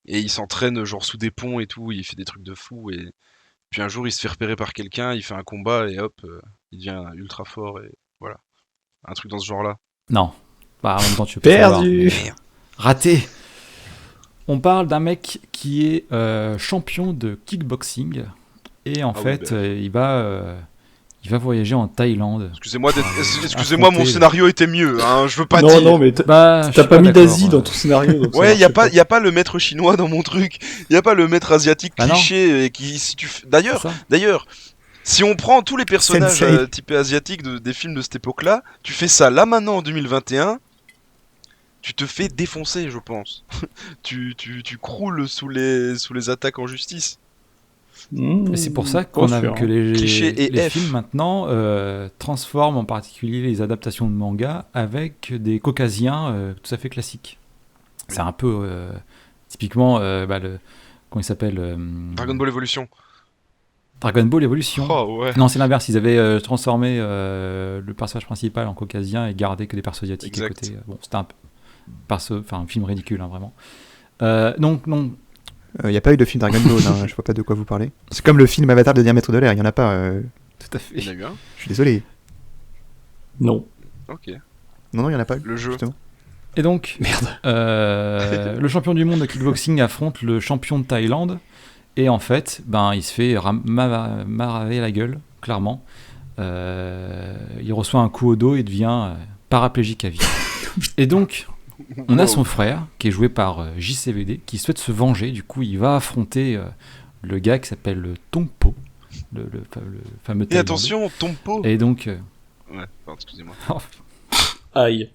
Et il s'entraîne genre sous des ponts et tout. Il fait des trucs de fou. Et puis un jour il se fait repérer par quelqu'un. Il fait un combat et hop, il devient ultra fort. Et voilà. Un truc dans ce genre-là. Non. En même temps tu peux perdu. Savoir, raté. On parle d'un mec qui est champion de kickboxing et en fait il va voyager en Thaïlande. Excusez-moi, mon scénario était mieux. Hein, je veux pas dire. Non, mais t'as pas mis d'Asie dans ton scénario. Donc ouais, y a pas le maître chinois dans mon truc. Y a pas le maître asiatique cliché qui si tu. D'ailleurs, si on prend tous les personnages typés asiatiques des films de cette époque-là, tu fais ça là maintenant en 2021. Tu te fais défoncer, je pense. tu croules sous les attaques en justice. Et c'est pour ça que les films maintenant transforment en particulier les adaptations de manga avec des caucasiens tout à fait classiques. C'est un peu typiquement comment il s'appelle Dragon Ball Evolution. Dragon Ball Evolution. Oh, ouais. Non, c'est l'inverse. Ils avaient transformé le personnage principal en caucasien et gardé que des persos asiatiques à côté. Bon, c'était un film ridicule, hein, vraiment. Donc, non. Il n'y a pas eu de film Dragon Ball, hein, je vois pas de quoi vous parlez. C'est comme le film Avatar de Diamètre de l'air, il n'y en a pas. Tout à fait. Il y en a eu un ? Je suis désolé. Non. Ok. Non, il n'y en a pas eu. Le jeu. Justement. Et donc, le champion du monde de kickboxing affronte le champion de Thaïlande. Et en fait, il se fait maraver la gueule, clairement. Il reçoit un coup au dos et devient paraplégique à vie. Et donc, on a son frère, qui est joué par JCVD, qui souhaite se venger. Du coup, il va affronter le gars qui s'appelle Tongpo, le fameux Thaïlandais. Et attention, Tongpo. Et donc... Ouais, pardon, excusez-moi. Aïe.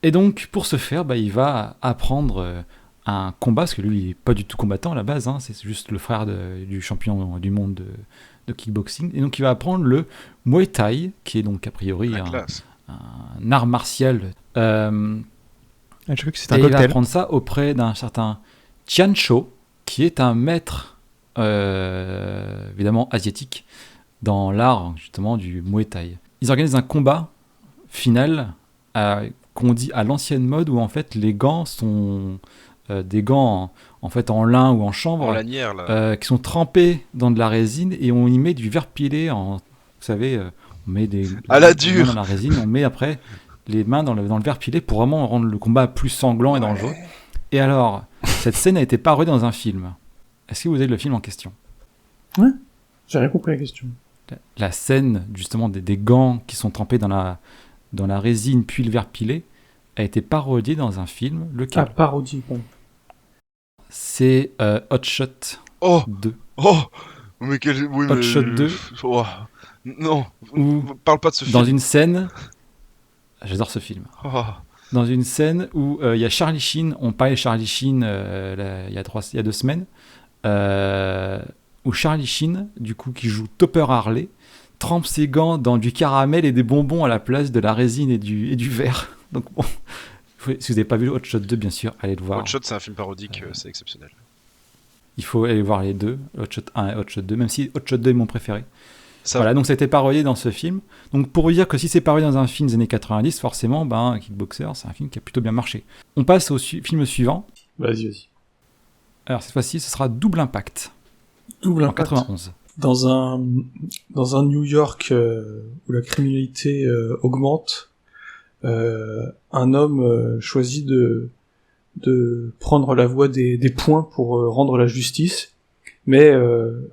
Et donc, pour ce faire, il va apprendre un combat, parce que lui, il n'est pas du tout combattant à la base, hein, c'est juste le frère du champion du monde de kickboxing. Et donc, il va apprendre le Muay Thai, qui est donc a priori un art martial. Je crois que c'est un et cocktail. il va apprendre ça auprès d'un certain Tian Cho, qui est un maître, évidemment asiatique, dans l'art justement du Muay Thai. Ils organisent un combat final qu'on dit à l'ancienne mode, où en fait les gants sont des gants en fait en lin ou en chanvre, en lanière, là. Qui sont trempés dans de la résine, et on y met du verre pilé vous savez, on met des à la dure dans la résine, on met après les mains dans le verre pilé pour vraiment rendre le combat plus sanglant et dangereux. Et alors, cette scène a été parodie dans un film. Est-ce que vous avez le film en question ? Ouais, j'ai rien compris à la question. La scène justement des gants qui sont trempés dans dans la résine puis le verre pilé a été parodié dans un film. Lequel ? Ah, parodie, pardon. C'est Hot Shot 2. Oh mais quel... Oui, Hot Shot 2. Oh. Non, Où, parle pas de ce film. Dans une scène... J'adore ce film. Oh. Dans une scène où il y a Charlie Sheen, on parlait de Charlie Sheen il y a 2 semaines, où Charlie Sheen, du coup, qui joue Topper Harley, trempe ses gants dans du caramel et des bonbons à la place de la résine et du verre. Donc bon, si vous n'avez pas vu Hot Shot 2, bien sûr, allez le voir. Hot Shot, c'est un film parodique, c'est exceptionnel. Il faut aller voir les deux, Hot Shot 1 et Hot Shot 2, même si Hot Shot 2 est mon préféré. Voilà, donc ça a été parodié dans ce film. Donc pour vous dire que si c'est parodié dans un film des années 90, forcément, Kickboxer, c'est un film qui a plutôt bien marché. On passe au film suivant. Vas-y. Alors cette fois-ci, ce sera Double Impact. Double en Impact. 91. Dans un New York où la criminalité augmente, un homme choisit de prendre la voie des points pour rendre la justice. Mais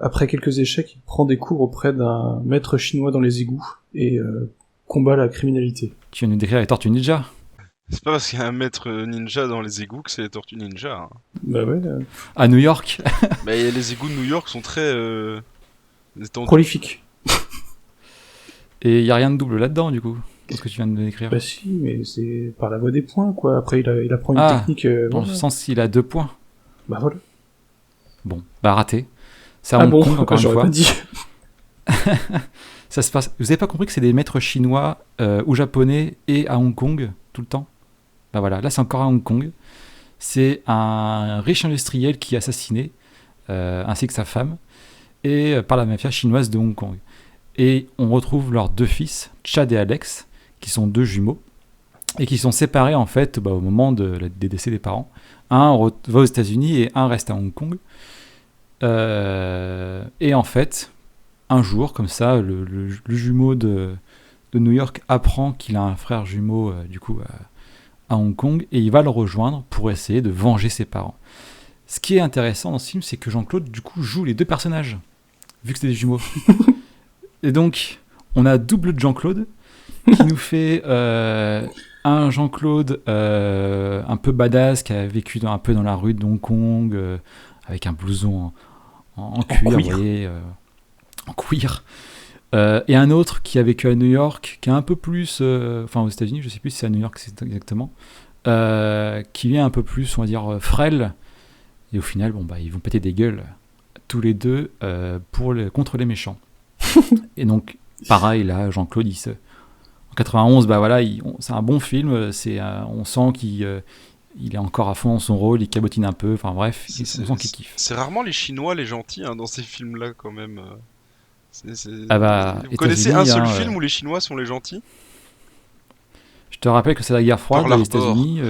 après quelques échecs, il prend des cours auprès d'un maître chinois dans les égouts et combat la criminalité. Tu viens de nous décrire les Tortues Ninja. C'est pas parce qu'il y a un maître ninja dans les égouts que c'est les Tortues Ninja. Hein. Bah ouais. À New York. Mais les égouts de New York sont très prolifiques. Et il y a rien de double là-dedans du coup. Qu'est-ce que tu viens de décrire ? Bah si, mais c'est par la voie des points quoi. Après il apprend une technique. Dans le sens qu'il a 2 points. Bah voilà. Bon, raté. C'est à Hong Kong, encore une fois. Pas dit. Ça se passe. Vous avez pas compris que c'est des maîtres chinois ou japonais et à Hong Kong tout le temps ? Bah voilà, là c'est encore à Hong Kong. C'est un riche industriel qui est assassiné, ainsi que sa femme, et par la mafia chinoise de Hong Kong. Et on retrouve leurs 2 fils, Chad et Alex, qui sont 2 jumeaux, et qui sont séparés en fait au moment des décès des parents. Un va aux États-Unis et un reste à Hong Kong. Et en fait, un jour, comme ça, le jumeau de New York apprend qu'il a un frère jumeau à Hong Kong et il va le rejoindre pour essayer de venger ses parents. Ce qui est intéressant dans ce film, c'est que Jean-Claude du coup joue les 2 personnages, vu que c'est des jumeaux. Et donc, on a double de Jean-Claude qui nous fait un Jean-Claude un peu badass qui a vécu un peu dans la rue de Hong Kong avec un blouson en cuir, vous voyez, en cuir. Et un autre qui a vécu à New York, qui est un peu plus, enfin aux États-Unis, je sais plus si c'est à New York c'est exactement, qui est un peu plus, on va dire, frêle. Et au final, ils vont péter des gueules tous les 2 contre les méchants. Et donc, pareil, là, Jean-Claude, en 91, c'est un bon film. On sent qu'il est encore à fond dans son rôle, il cabotine un peu. Enfin bref, on sent qu'il kiffe. C'est rarement les Chinois les gentils dans ces films-là quand même. Vous connaissez un seul film où les Chinois sont les gentils ? Je te rappelle que c'est la guerre froide aux États-Unis.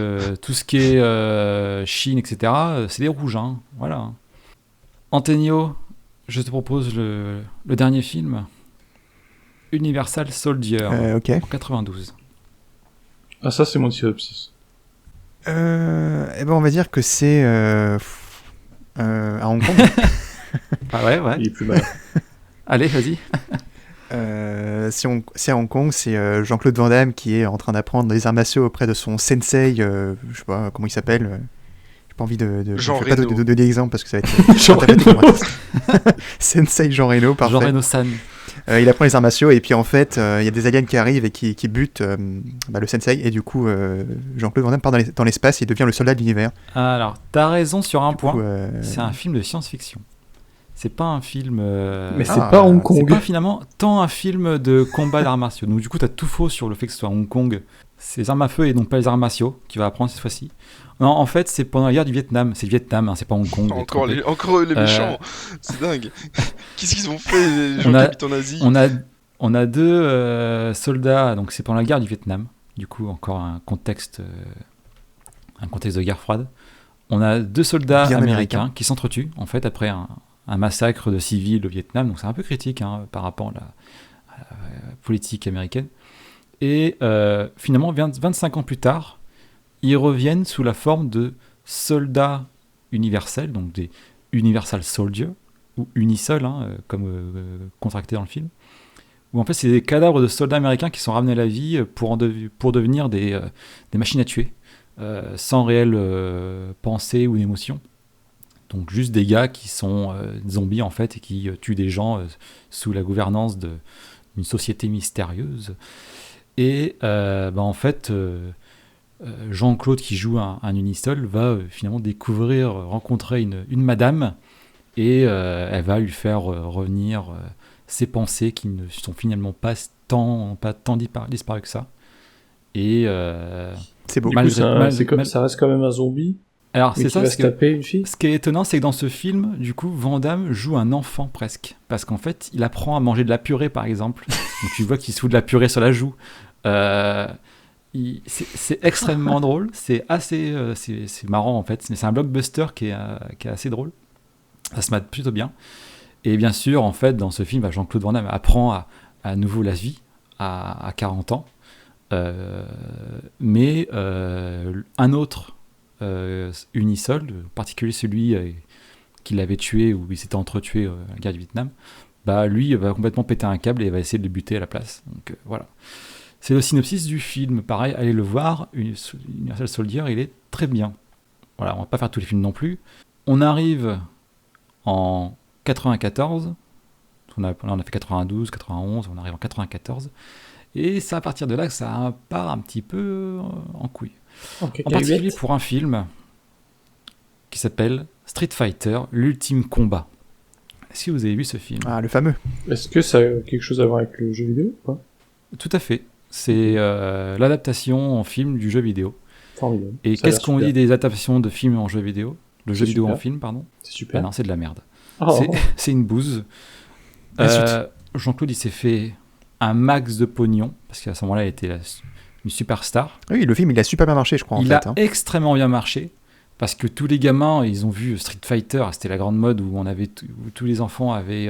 Tout ce qui est Chine, etc., c'est des rouges. Hein, voilà. Antonio, je te propose le dernier film. Universal Soldier, en 92. Ah, ça, c'est mon synopsis. On va dire que c'est à Hong Kong. Ah ouais. Il est plus mal. Allez, vas-y. C'est à Hong Kong, c'est Jean-Claude Van Damme qui est en train d'apprendre les arts martiaux auprès de son sensei, je sais pas comment il s'appelle. J'ai pas envie de donner l'exemple parce que ça va être Jean Reno. Sensei Jean Reno, parfait. Jean Reno-san. Il apprend les arts martiaux et puis en fait il y a des aliens qui arrivent et qui butent le sensei et du coup Jean-Claude Van Damme part dans l'espace et devient le soldat de l'univers. Alors t'as raison sur un point, c'est un film de science-fiction. C'est pas un film. Mais c'est pas Hong Kong. C'est pas finalement tant un film de combat d'arts martiaux. Donc du coup, t'as tout faux sur le fait que ce soit Hong Kong. C'est les armes à feu et non pas les arts martiaux qu'il va apprendre cette fois-ci. Non, en fait, c'est pendant la guerre du Vietnam. C'est le Vietnam, hein, c'est pas Hong Kong. Encore les méchants. C'est dingue. Qu'est-ce qu'ils ont fait les gens qui habitent en Asie ? On a 2 soldats. Donc c'est pendant la guerre du Vietnam. Du coup, encore un contexte de guerre froide. On a 2 soldats américains qui s'entretuent en fait après un massacre de civils au Vietnam, donc c'est un peu critique par rapport à la politique américaine. Et finalement, 25 ans plus tard, ils reviennent sous la forme de soldats universels, donc des Universal Soldiers, ou Unisol, comme contracté dans le film, où en fait c'est des cadavres de soldats américains qui sont ramenés à la vie pour devenir des machines à tuer, sans réelle pensée ou émotion. Donc juste des gars qui sont zombies en fait et qui tuent des gens sous la gouvernance d'une société mystérieuse. Et en fait, Jean-Claude qui joue un Unisol va finalement rencontrer une madame et elle va lui faire revenir ses pensées qui ne sont finalement pas tant disparues que ça. Et c'est beau. Ça reste quand même un zombie. Alors c'est ça. Taper une fille. Ce qui est étonnant, c'est que dans ce film, du coup, Van Damme joue un enfant presque, parce qu'en fait, il apprend à manger de la purée, par exemple. Donc tu vois qu'il se fout de la purée sur la joue. C'est extrêmement drôle. C'est assez, c'est marrant en fait. C'est un blockbuster qui est assez drôle. Ça se mate plutôt bien. Et bien sûr, en fait, dans ce film, Jean-Claude Van Damme apprend à nouveau la vie à 40 ans. Mais un autre Unisol, en particulier celui qui l'avait tué ou il s'était entretué à la guerre du Vietnam, lui va complètement péter un câble et va essayer de le buter à la place. Donc voilà. C'est le synopsis du film. Pareil, allez le voir. Universal Soldier, il est très bien. Voilà, on va pas faire tous les films non plus. On arrive en 94. On a fait 92, 91, on arrive en 94. Et c'est à partir de là que ça part un petit peu en couille. Okay, en particulier pour un film qui s'appelle Street Fighter, l'ultime combat. Est-ce que vous avez vu ce film ? Ah, le fameux. Est-ce que ça a quelque chose à voir avec le jeu vidéo ou pas ? Tout à fait. C'est l'adaptation en film du jeu vidéo. Formidable. Et qu'est-ce qu'on dit des adaptations de films en jeu vidéo ? De jeux vidéo en film, pardon. C'est super. Non, c'est de la merde. Oh. C'est une bouse. Jean-Claude, il s'est fait un max de pognon, parce qu'à ce moment-là, il était une superstar. Oui, le film, il a super bien marché, je crois. Il a extrêmement bien marché, parce que tous les gamins, ils ont vu Street Fighter, c'était la grande mode où où tous les enfants avaient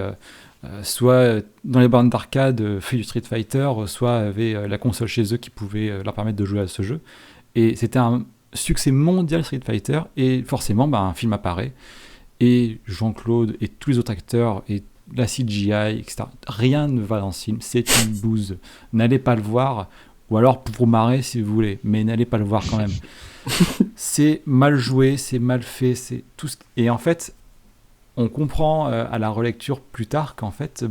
soit dans les bornes d'arcade fait du Street Fighter, soit avaient la console chez eux qui pouvait leur permettre de jouer à ce jeu. Et c'était un succès mondial Street Fighter, et forcément, un film apparaît, et Jean-Claude et tous les autres acteurs, et la CGI, etc. Rien ne va dans ce film, c'est une bouse. N'allez pas le voir, ou alors pour vous marrer si vous voulez, mais n'allez pas le voir quand même. C'est mal joué, c'est mal fait, c'est tout ce... Et en fait, on comprend à la relecture plus tard qu'en fait,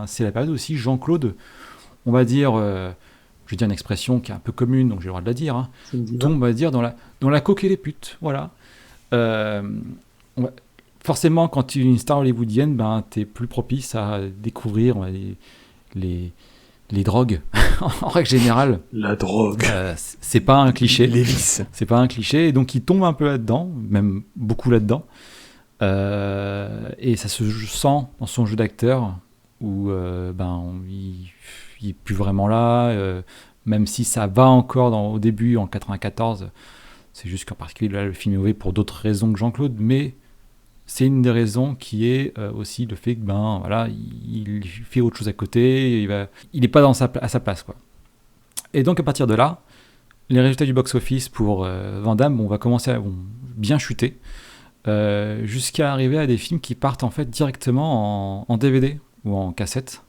c'est la période aussi Jean-Claude, on va dire, je vais dire une expression qui est un peu commune, donc j'ai le droit de la dire, hein, tombe, on va dire, dans la coque et les putes, voilà. Forcément, quand tu es une star hollywoodienne, tu es plus propice à découvrir les drogues, en règle générale. La drogue. C'est pas un cliché. Les vices. C'est pas un cliché, et donc il tombe un peu là-dedans, même beaucoup là-dedans. Et ça se sent dans son jeu d'acteur, où il est plus vraiment là, même si ça va encore au début, en 94. C'est juste qu'en particulier, là, le film est mauvais pour d'autres raisons que Jean-Claude, mais c'est une des raisons qui est aussi le fait que il fait autre chose à côté, il n'est pas à sa place, quoi. Et donc à partir de là, les résultats du box-office pour Van Damme va commencer à bien chuter, jusqu'à arriver à des films qui partent en fait directement en DVD ou en cassette.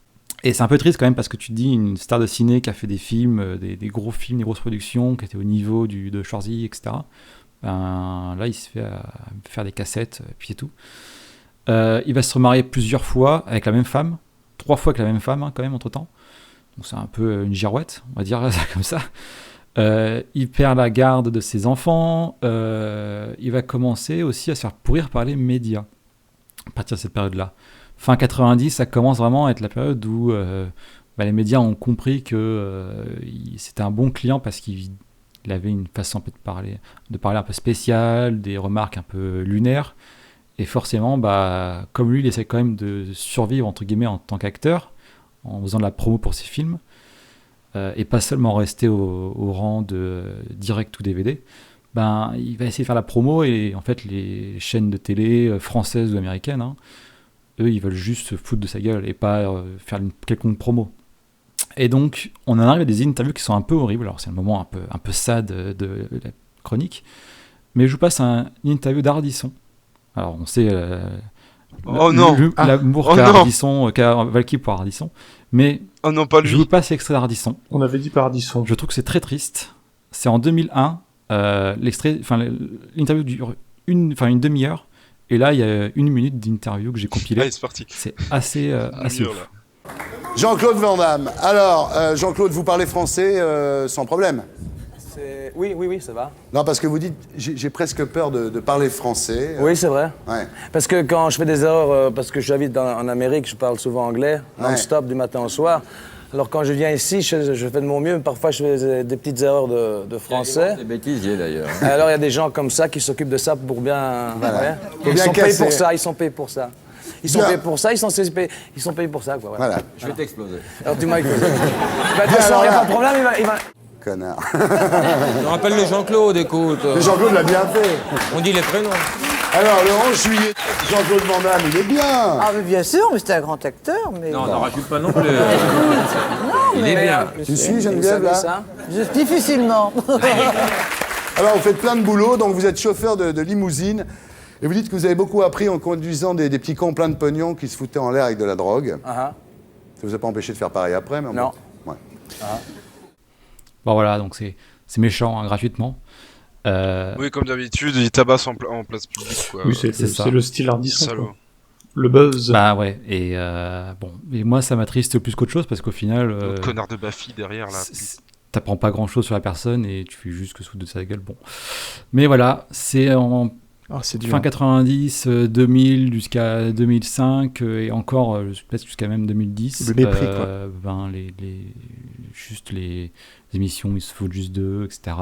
Et c'est un peu triste quand même, parce que tu te dis, une star de ciné qui a fait des films, des gros films, des grosses productions, qui étaient au niveau de Schwarzy, etc., là il se fait faire des cassettes, et puis c'est tout. Il va se remarier plusieurs fois avec la même femme, 3 fois avec la même femme, quand même, entre temps. Donc c'est un peu une girouette, on va dire ça comme ça. Il perd la garde de ses enfants, il va commencer aussi à se faire pourrir par les médias à partir de cette période-là. Fin 90, ça commence vraiment à être la période où les médias ont compris que c'était un bon client, parce qu'il avait une façon un peu de parler un peu spéciale, des remarques un peu lunaires, et forcément, comme lui, il essaie quand même de survivre, entre guillemets, en tant qu'acteur, en faisant de la promo pour ses films, et pas seulement rester au rang de direct ou DVD, il va essayer de faire la promo, et en fait, les chaînes de télé françaises ou américaines, eux, ils veulent juste se foutre de sa gueule et pas faire une quelconque promo. Et donc, on en arrive à des interviews qui sont un peu horribles. Alors, c'est un moment un peu sad de la chronique. Mais je vous passe une interview d'Ardisson. Alors, on sait Oh non. L'amour qu'a Ardisson, qu'a Valky pour Ardisson. Mais oh non, pas lui. Je vous passe l'extrait d'Ardisson. On avait dit par Ardisson. Je trouve que c'est très triste. C'est en 2001. L'interview dure une demi-heure. Et là, il y a 1 minute d'interview que j'ai compilée. Allez, c'est parti. C'est assez ouf. Jean-Claude Van Damme. Alors, Jean-Claude, vous parlez français sans problème? Oui, ça va. Non, parce que vous dites, j'ai presque peur de parler français. Oui, c'est vrai. Ouais. Parce que quand je fais des erreurs, parce que j'habite en Amérique, je parle souvent anglais, non-stop, du matin au soir. Alors quand je viens ici, je fais de mon mieux, mais parfois je fais des petites erreurs de français. Des bêtisiers d'ailleurs. Alors il y a des gens comme ça qui s'occupent de ça pour bien... Voilà. Ouais. Pour Ils bien sont casser. payés pour ça, ils sont payés pour ça. Ils sont payés pour ça, ils sont payés pour ça, quoi. Voilà. Je vais t'exploser. Alors tu m'as explosé. Bah, de toute façon, il n'y a pas de problème, il va... Connard. On rappelle le Jean-Claude, écoute. Le Jean-Claude l'a bien fait. On dit les prénoms. Alors, le 11 juillet, Jean-Claude Van Damme, il est bien. Ah, mais bien sûr, mais c'était un grand acteur. Mais... Non, n'en rajoute pas non plus. Il est bien. Tu suis, Geneviève, là ça Difficilement. Alors, vous faites plein de boulot, donc vous êtes chauffeur de limousine. Et vous dites que vous avez beaucoup appris en conduisant des petits cons pleins de pognon qui se foutaient en l'air avec de la drogue. Ça vous a pas empêché de faire pareil après, mais non. Ouais. Bon voilà, donc c'est méchant, gratuitement. Oui, comme d'habitude, il tabasse en place publique, quoi. Oui, c'est le style Ardisson. Le buzz. Bah ouais, et bon, et moi ça m'attriste plus qu'autre chose parce qu'au final. Le connard de Baffy derrière là. T'apprends pas grand chose sur la personne et tu fais juste que se foutre de sa gueule. Bon, mais voilà, c'est en fin 90, 2000 jusqu'à 2005 et encore peut-être jusqu'à même 2010. Le mépris quoi. Juste les émissions, ils se foutent juste d'eux, etc.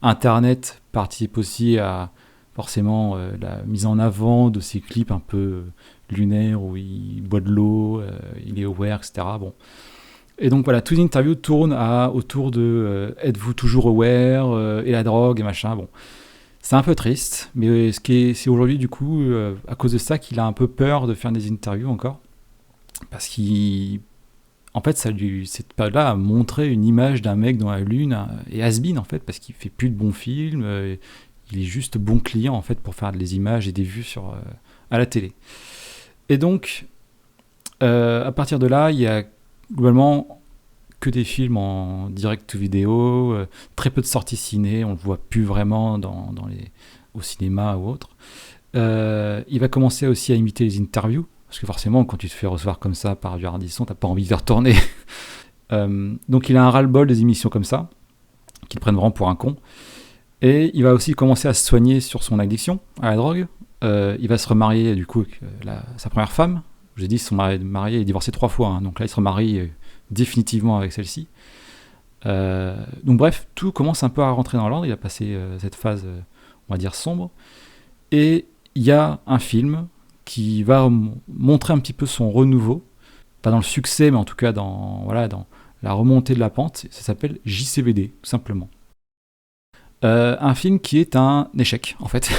Internet participe aussi à forcément la mise en avant de ces clips un peu lunaires où il boit de l'eau, il est aware, etc. Bon. Et donc voilà, toute l'interview tourne autour de êtes-vous toujours aware et la drogue et machin. Bon, c'est un peu triste, mais c'est aujourd'hui du coup à cause de ça qu'il a un peu peur de faire des interviews encore, parce qu'en fait cette période-là a montré une image d'un mec dans la lune et has-been en fait, parce qu'il fait plus de bons films, il est juste bon client en fait pour faire des images et des vues à la télé. Et donc à partir de là, il y a globalement que des films en direct vidéo, très peu de sorties ciné, on le voit plus vraiment au cinéma ou autre. Il va commencer aussi à imiter les interviews, parce que forcément quand tu te fais recevoir comme ça par du Ardisson, t'as pas envie de les retourner. Donc il a un ras-le-bol des émissions comme ça, qui le prennent vraiment pour un con. Et il va aussi commencer à se soigner sur son addiction à la drogue. Il va se remarier du coup avec sa première femme. J'ai dit, ils sont mariés et divorcés 3 fois, hein, donc là il se remarie définitivement avec celle-ci. Donc bref, tout commence un peu à rentrer dans l'ordre, il a passé cette phase, on va dire, sombre. Et il y a un film qui va montrer un petit peu son renouveau, pas dans le succès, mais en tout cas dans la remontée de la pente. Ça s'appelle JCVD, tout simplement. Un film qui est un échec, en fait.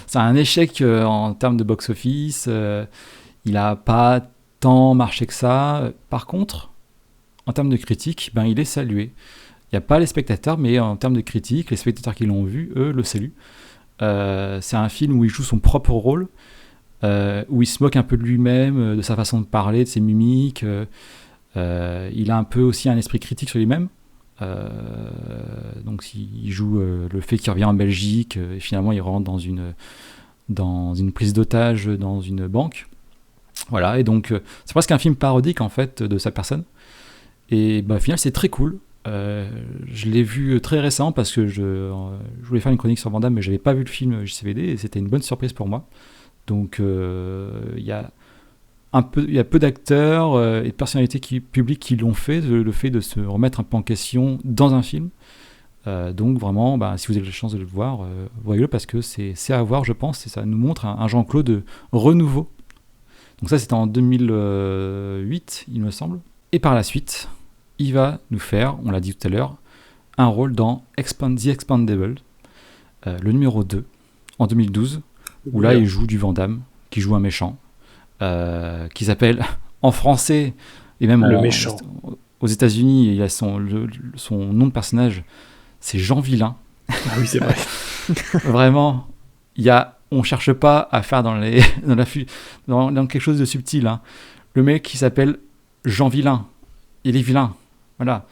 C'est un échec en termes de box-office. Il n'a pas tant marché que ça. Par contre, en termes de critique, il est salué. Il n'y a pas les spectateurs, mais en termes de critique, les spectateurs qui l'ont vu, eux, le saluent. C'est un film où il joue son propre rôle, où il se moque un peu de lui-même, de sa façon de parler, de ses mimiques. Il a un peu aussi un esprit critique sur lui-même. Donc il joue le fait qu'il revient en Belgique et finalement il rentre dans une prise d'otage dans une banque. Voilà, et donc c'est presque un film parodique en fait de sa personne. Et au final c'est très cool. Je l'ai vu très récemment parce que je voulais faire une chronique sur Van Damme, mais j'avais pas vu le film JCVD et c'était une bonne surprise pour moi. Donc il y a peu d'acteurs et de personnalités publiques qui l'ont fait, le fait de se remettre un peu en question dans un film. Donc vraiment, si vous avez la chance de le voir, voyez-le parce que c'est à voir, je pense, et ça nous montre un Jean-Claude renouveau. Donc ça, c'était en 2008, il me semble. Et par la suite, il va nous faire, on l'a dit tout à l'heure, un rôle dans The Expendables, le numéro 2, en 2012, où là, il joue du Van Damme, qui joue un méchant, qui s'appelle, en français, et même méchant. Aux États-Unis, il a son nom de personnage, c'est Jean Vilain. Ah oui, c'est vrai. Vraiment, il y a on cherche pas à faire dans quelque chose de subtil. Hein. Le mec, il s'appelle Jean Villain. Il est vilain. Voilà.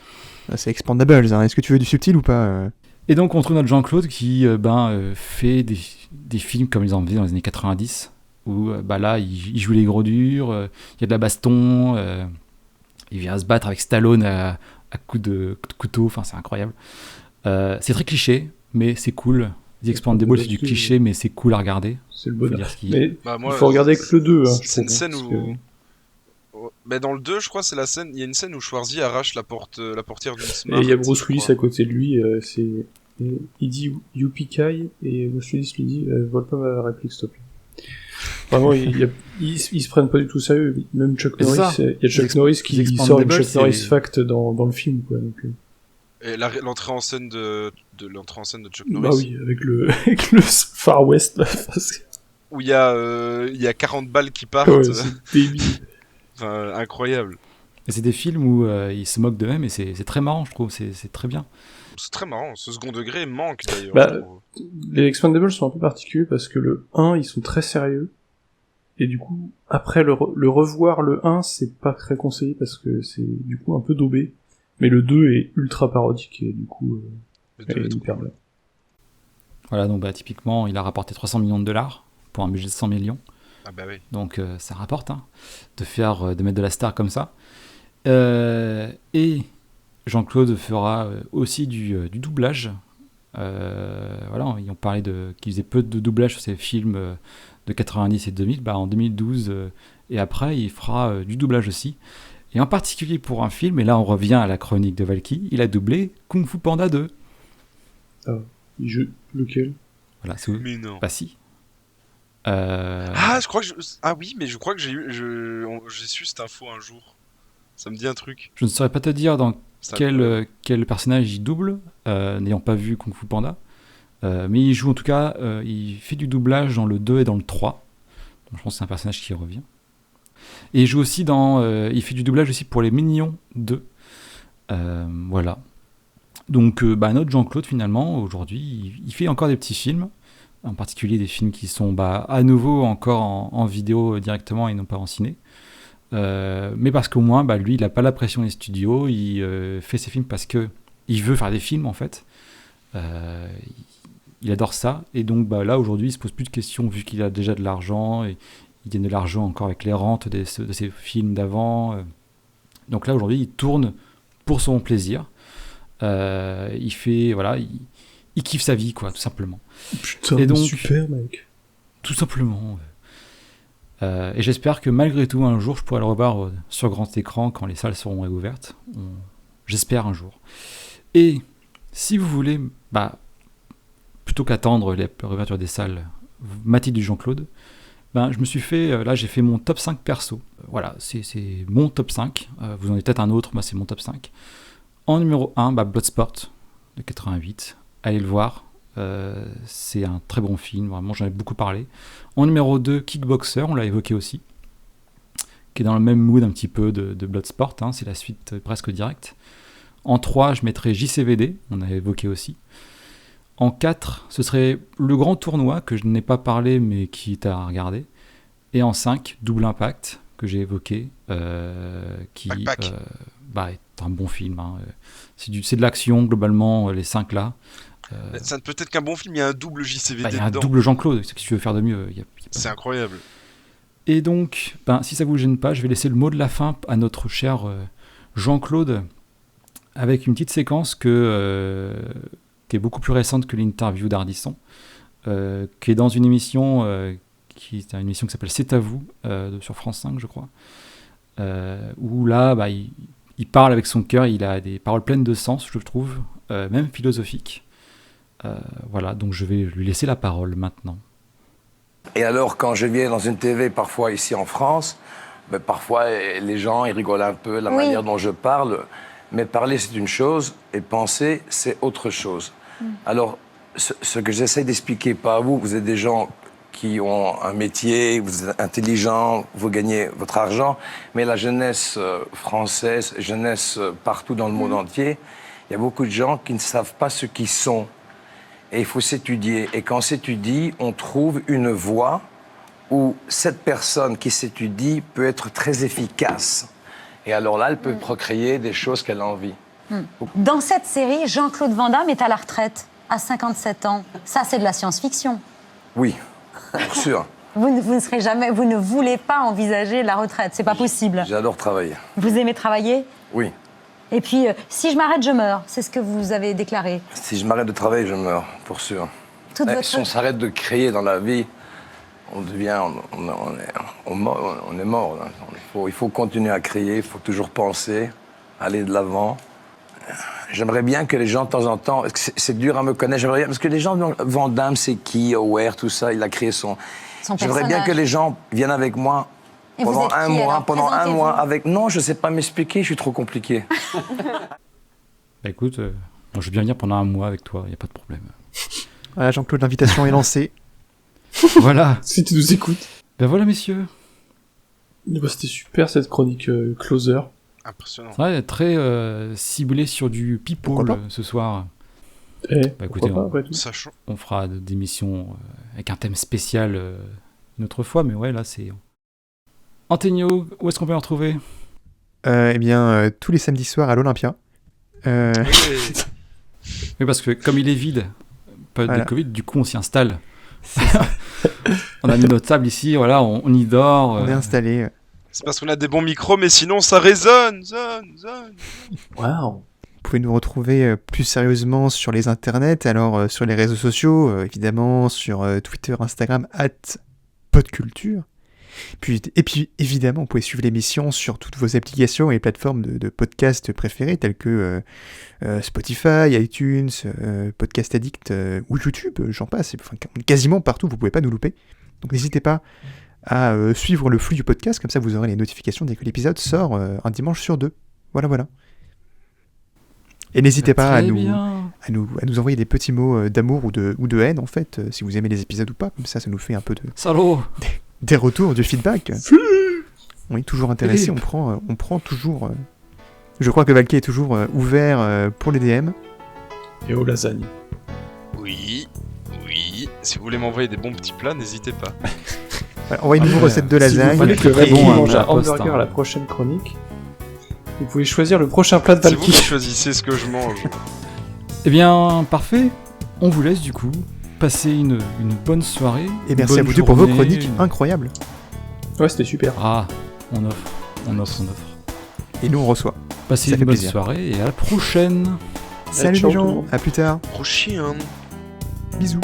C'est Expandables. Hein. Est-ce que tu veux du subtil ou pas Et donc, on trouve notre Jean-Claude qui fait des films comme ils en faisaient dans les années 90, où là, il joue les gros durs, il y a de la baston, il vient se battre avec Stallone à coups de couteau. Enfin, c'est incroyable. C'est très cliché, mais c'est cool. The Expandables, c'est du cliché, mais c'est cool à regarder. C'est le bonheur. Mais il faut regarder que le 2. Hein, c'est une scène où... Mais dans le 2, je crois, c'est la scène. Il y a une scène où Schwarzy arrache la portière d'une Smart. Et il y a Bruce Willis à côté de lui. Il dit Yippee-ki et Bruce Willis lui dit vole pas ma réplique, s'il te plaît. Vraiment, ils se prennent pas du tout sérieux. Même Chuck Norris, il y a Chuck Norris qui sort une Chuck Norris fact dans le film, quoi. Donc, et l'entrée en scène de Chuck Norris. Bah oui, avec le Far West. Où il y a 40 balles qui partent. Ouais, c'est débile. Enfin, incroyable. Et c'est des films où ils se moquent d'eux-mêmes et c'est très marrant, je trouve. C'est très bien. C'est très marrant. Ce second degré manque d'ailleurs. Les Expendables sont un peu particuliers parce que le 1, ils sont très sérieux. Et du coup, après le revoir, le 1, c'est pas très conseillé parce que c'est du coup un peu daubé. Mais le 2 est ultra parodique et du coup, il est hyper bien. Voilà, donc typiquement, il a rapporté 300 millions de dollars pour un budget de 100 millions. Ah bah oui. Donc ça rapporte, hein, de mettre de la star comme ça. Et Jean-Claude fera aussi du doublage. Voilà, ils ont parlé qu'il faisait peu de doublage sur ses films de 90 et 2000. En 2012 et après, il fera du doublage aussi. Et en particulier pour un film, et là on revient à la chronique de Valky, il a doublé Kung Fu Panda 2. Il joue lequel ? Voilà, c'est Mais non. Bah si. Je crois que mais je crois que j'ai su cette info un jour. Ça me dit un truc. Je ne saurais pas te dire dans quel personnage il double, n'ayant pas vu Kung Fu Panda. Mais il joue en tout cas, il fait du doublage dans le 2 et dans le 3. Donc je pense que c'est un personnage qui revient. Et il joue aussi il fait du doublage aussi pour les Mignons 2. Voilà. Donc notre Jean-Claude finalement, aujourd'hui, il fait encore des petits films. En particulier des films qui sont à nouveau encore en vidéo directement et non pas en ciné. Mais parce qu'au moins, lui, il n'a pas la pression des studios, il fait ses films parce qu'il veut faire des films en fait. Il adore ça, et donc là aujourd'hui, il se pose plus de questions vu qu'il a déjà de l'argent, et il gagne de l'argent encore avec les rentes de ses films d'avant. Donc là aujourd'hui, il tourne pour son plaisir. Il fait, voilà, il kiffe sa vie, quoi, tout simplement. Putain, et donc, super mec. Tout simplement. Et j'espère que malgré tout, un jour, je pourrai le revoir sur grand écran quand les salles seront réouvertes. J'espère un jour. Et si vous voulez, plutôt qu'attendre les réouvertures des salles, mater du Jean-Claude, je me suis fait, là j'ai fait mon top 5 perso. Voilà, c'est mon top 5. Vous en avez peut-être un autre, moi c'est mon top 5. En numéro 1, Bloodsport de 88. Allez le voir. C'est un très bon film, vraiment j'en ai beaucoup parlé. En numéro 2, Kickboxer, on l'a évoqué aussi, qui est dans le même mood un petit peu de Bloodsport, hein, c'est la suite presque directe. En 3, je mettrai JCVD, on a évoqué aussi. En 4, ce serait Le Grand Tournoi, que je n'ai pas parlé mais qui est à regarder. Et en 5, Double Impact, que j'ai évoqué, qui est un bon film. Hein. C'est de l'action globalement, les 5 là. Ça peut être qu'un bon film, il y a un double JCVD il y a un dedans. double Jean-Claude, qu'est-ce que tu veux faire de mieux C'est incroyable. Et donc, si ça vous gêne pas, je vais laisser le mot de la fin à notre cher Jean-Claude, avec une petite séquence qui est beaucoup plus récente que l'interview d'Ardisson, qui est dans une émission qui s'appelle C'est à vous, sur France 5, je crois, où là, il parle avec son cœur, il a des paroles pleines de sens, je trouve, même philosophiques. Voilà, donc je vais lui laisser la parole maintenant. Et alors, quand je viens dans une TV, parfois ici en France, parfois les gens ils rigolent un peu la manière dont je parle, mais parler c'est une chose et penser c'est autre chose. Alors, ce que j'essaie d'expliquer, pas à vous, vous êtes des gens qui ont un métier, vous êtes intelligents, vous gagnez votre argent, mais la jeunesse française, jeunesse partout dans le monde entier, il y a beaucoup de gens qui ne savent pas ce qu'ils sont. et il faut s'étudier. Et quand on s'étudie, on trouve une voie où cette personne qui s'étudie peut être très efficace. Et alors là, elle peut procréer des choses qu'elle a envie. Dans cette série, Jean-Claude Van Damme est à la retraite, à 57 ans. Ça, c'est de la science-fiction. Oui, pour sûr. Vous ne voulez pas envisager la retraite, c'est pas possible. J'adore travailler. Vous aimez travailler? Oui. Et puis, si je m'arrête, je meurs. C'est ce que vous avez déclaré. Si je m'arrête de travailler, je meurs, pour sûr. Si on s'arrête de créer dans la vie, on devient... On est mort. Il faut continuer à créer, il faut toujours penser, aller de l'avant. J'aimerais bien que les gens, de temps en temps... C'est dur à me connaître, j'aimerais bien... Parce que les gens, Van Damme, c'est qui, Aware, tout ça, il a créé son j'aimerais bien que les gens viennent avec moi pendant un mois, avec... Non, je sais pas m'expliquer, je suis trop compliqué. Bah écoute, moi, je veux bien venir pendant un mois avec toi, il n'y a pas de problème. Voilà, Jean-Claude, l'invitation est lancée. Voilà. Si tu nous écoutes. Ben voilà, messieurs. C'était super cette chronique closer. Impressionnant. Ouais, très ciblé sur du people ce soir. Écoutez, on fera des émissions avec un thème spécial une autre fois, mais ouais, là c'est... Antonio, où est-ce qu'on peut le retrouver? Eh bien, tous les samedis soirs à l'Olympia. Oui, parce que comme il est vide, période de Covid, du coup on s'y installe. On a mis notre table ici, voilà, on y dort. On est installé. C'est parce qu'on a des bons micros, mais sinon ça résonne. Waouh. Vous pouvez nous retrouver plus sérieusement sur les internets, alors sur les réseaux sociaux, évidemment sur Twitter, Instagram, @podculture. Et puis évidemment, vous pouvez suivre l'émission sur toutes vos applications et plateformes de podcasts préférées, telles que Spotify, iTunes, Podcast Addict ou YouTube, j'en passe. Enfin, quasiment partout, vous pouvez pas nous louper. Donc n'hésitez pas à suivre le flux du podcast, comme ça vous aurez les notifications dès que l'épisode sort un dimanche sur 2. Voilà. Et n'hésitez pas à nous envoyer des petits mots d'amour ou de haine, en fait, si vous aimez les épisodes ou pas. Comme ça nous fait un peu de... Salaud. Des retours, du feedback. On est toujours intéressé, on prend toujours... Je crois que Valky est toujours ouvert pour les DM. Et aux lasagnes. Oui. Si vous voulez m'envoyer des bons petits plats, n'hésitez pas. Voilà, envoyez-nous vos recettes de lasagne. Si vous voulez que Valky mange un hamburger à la prochaine chronique, vous pouvez choisir le prochain plat de Valky. C'est vous qui choisissez ce que je mange. Eh bien, parfait. On vous laisse du coup. Passez une bonne soirée. Et merci à vous deux pour vos chroniques incroyables. Ouais, c'était super. Ah, on offre. Et nous on reçoit. Passez une bonne soirée et à la prochaine. Salut les gens, à plus tard. Prochain. Bisous.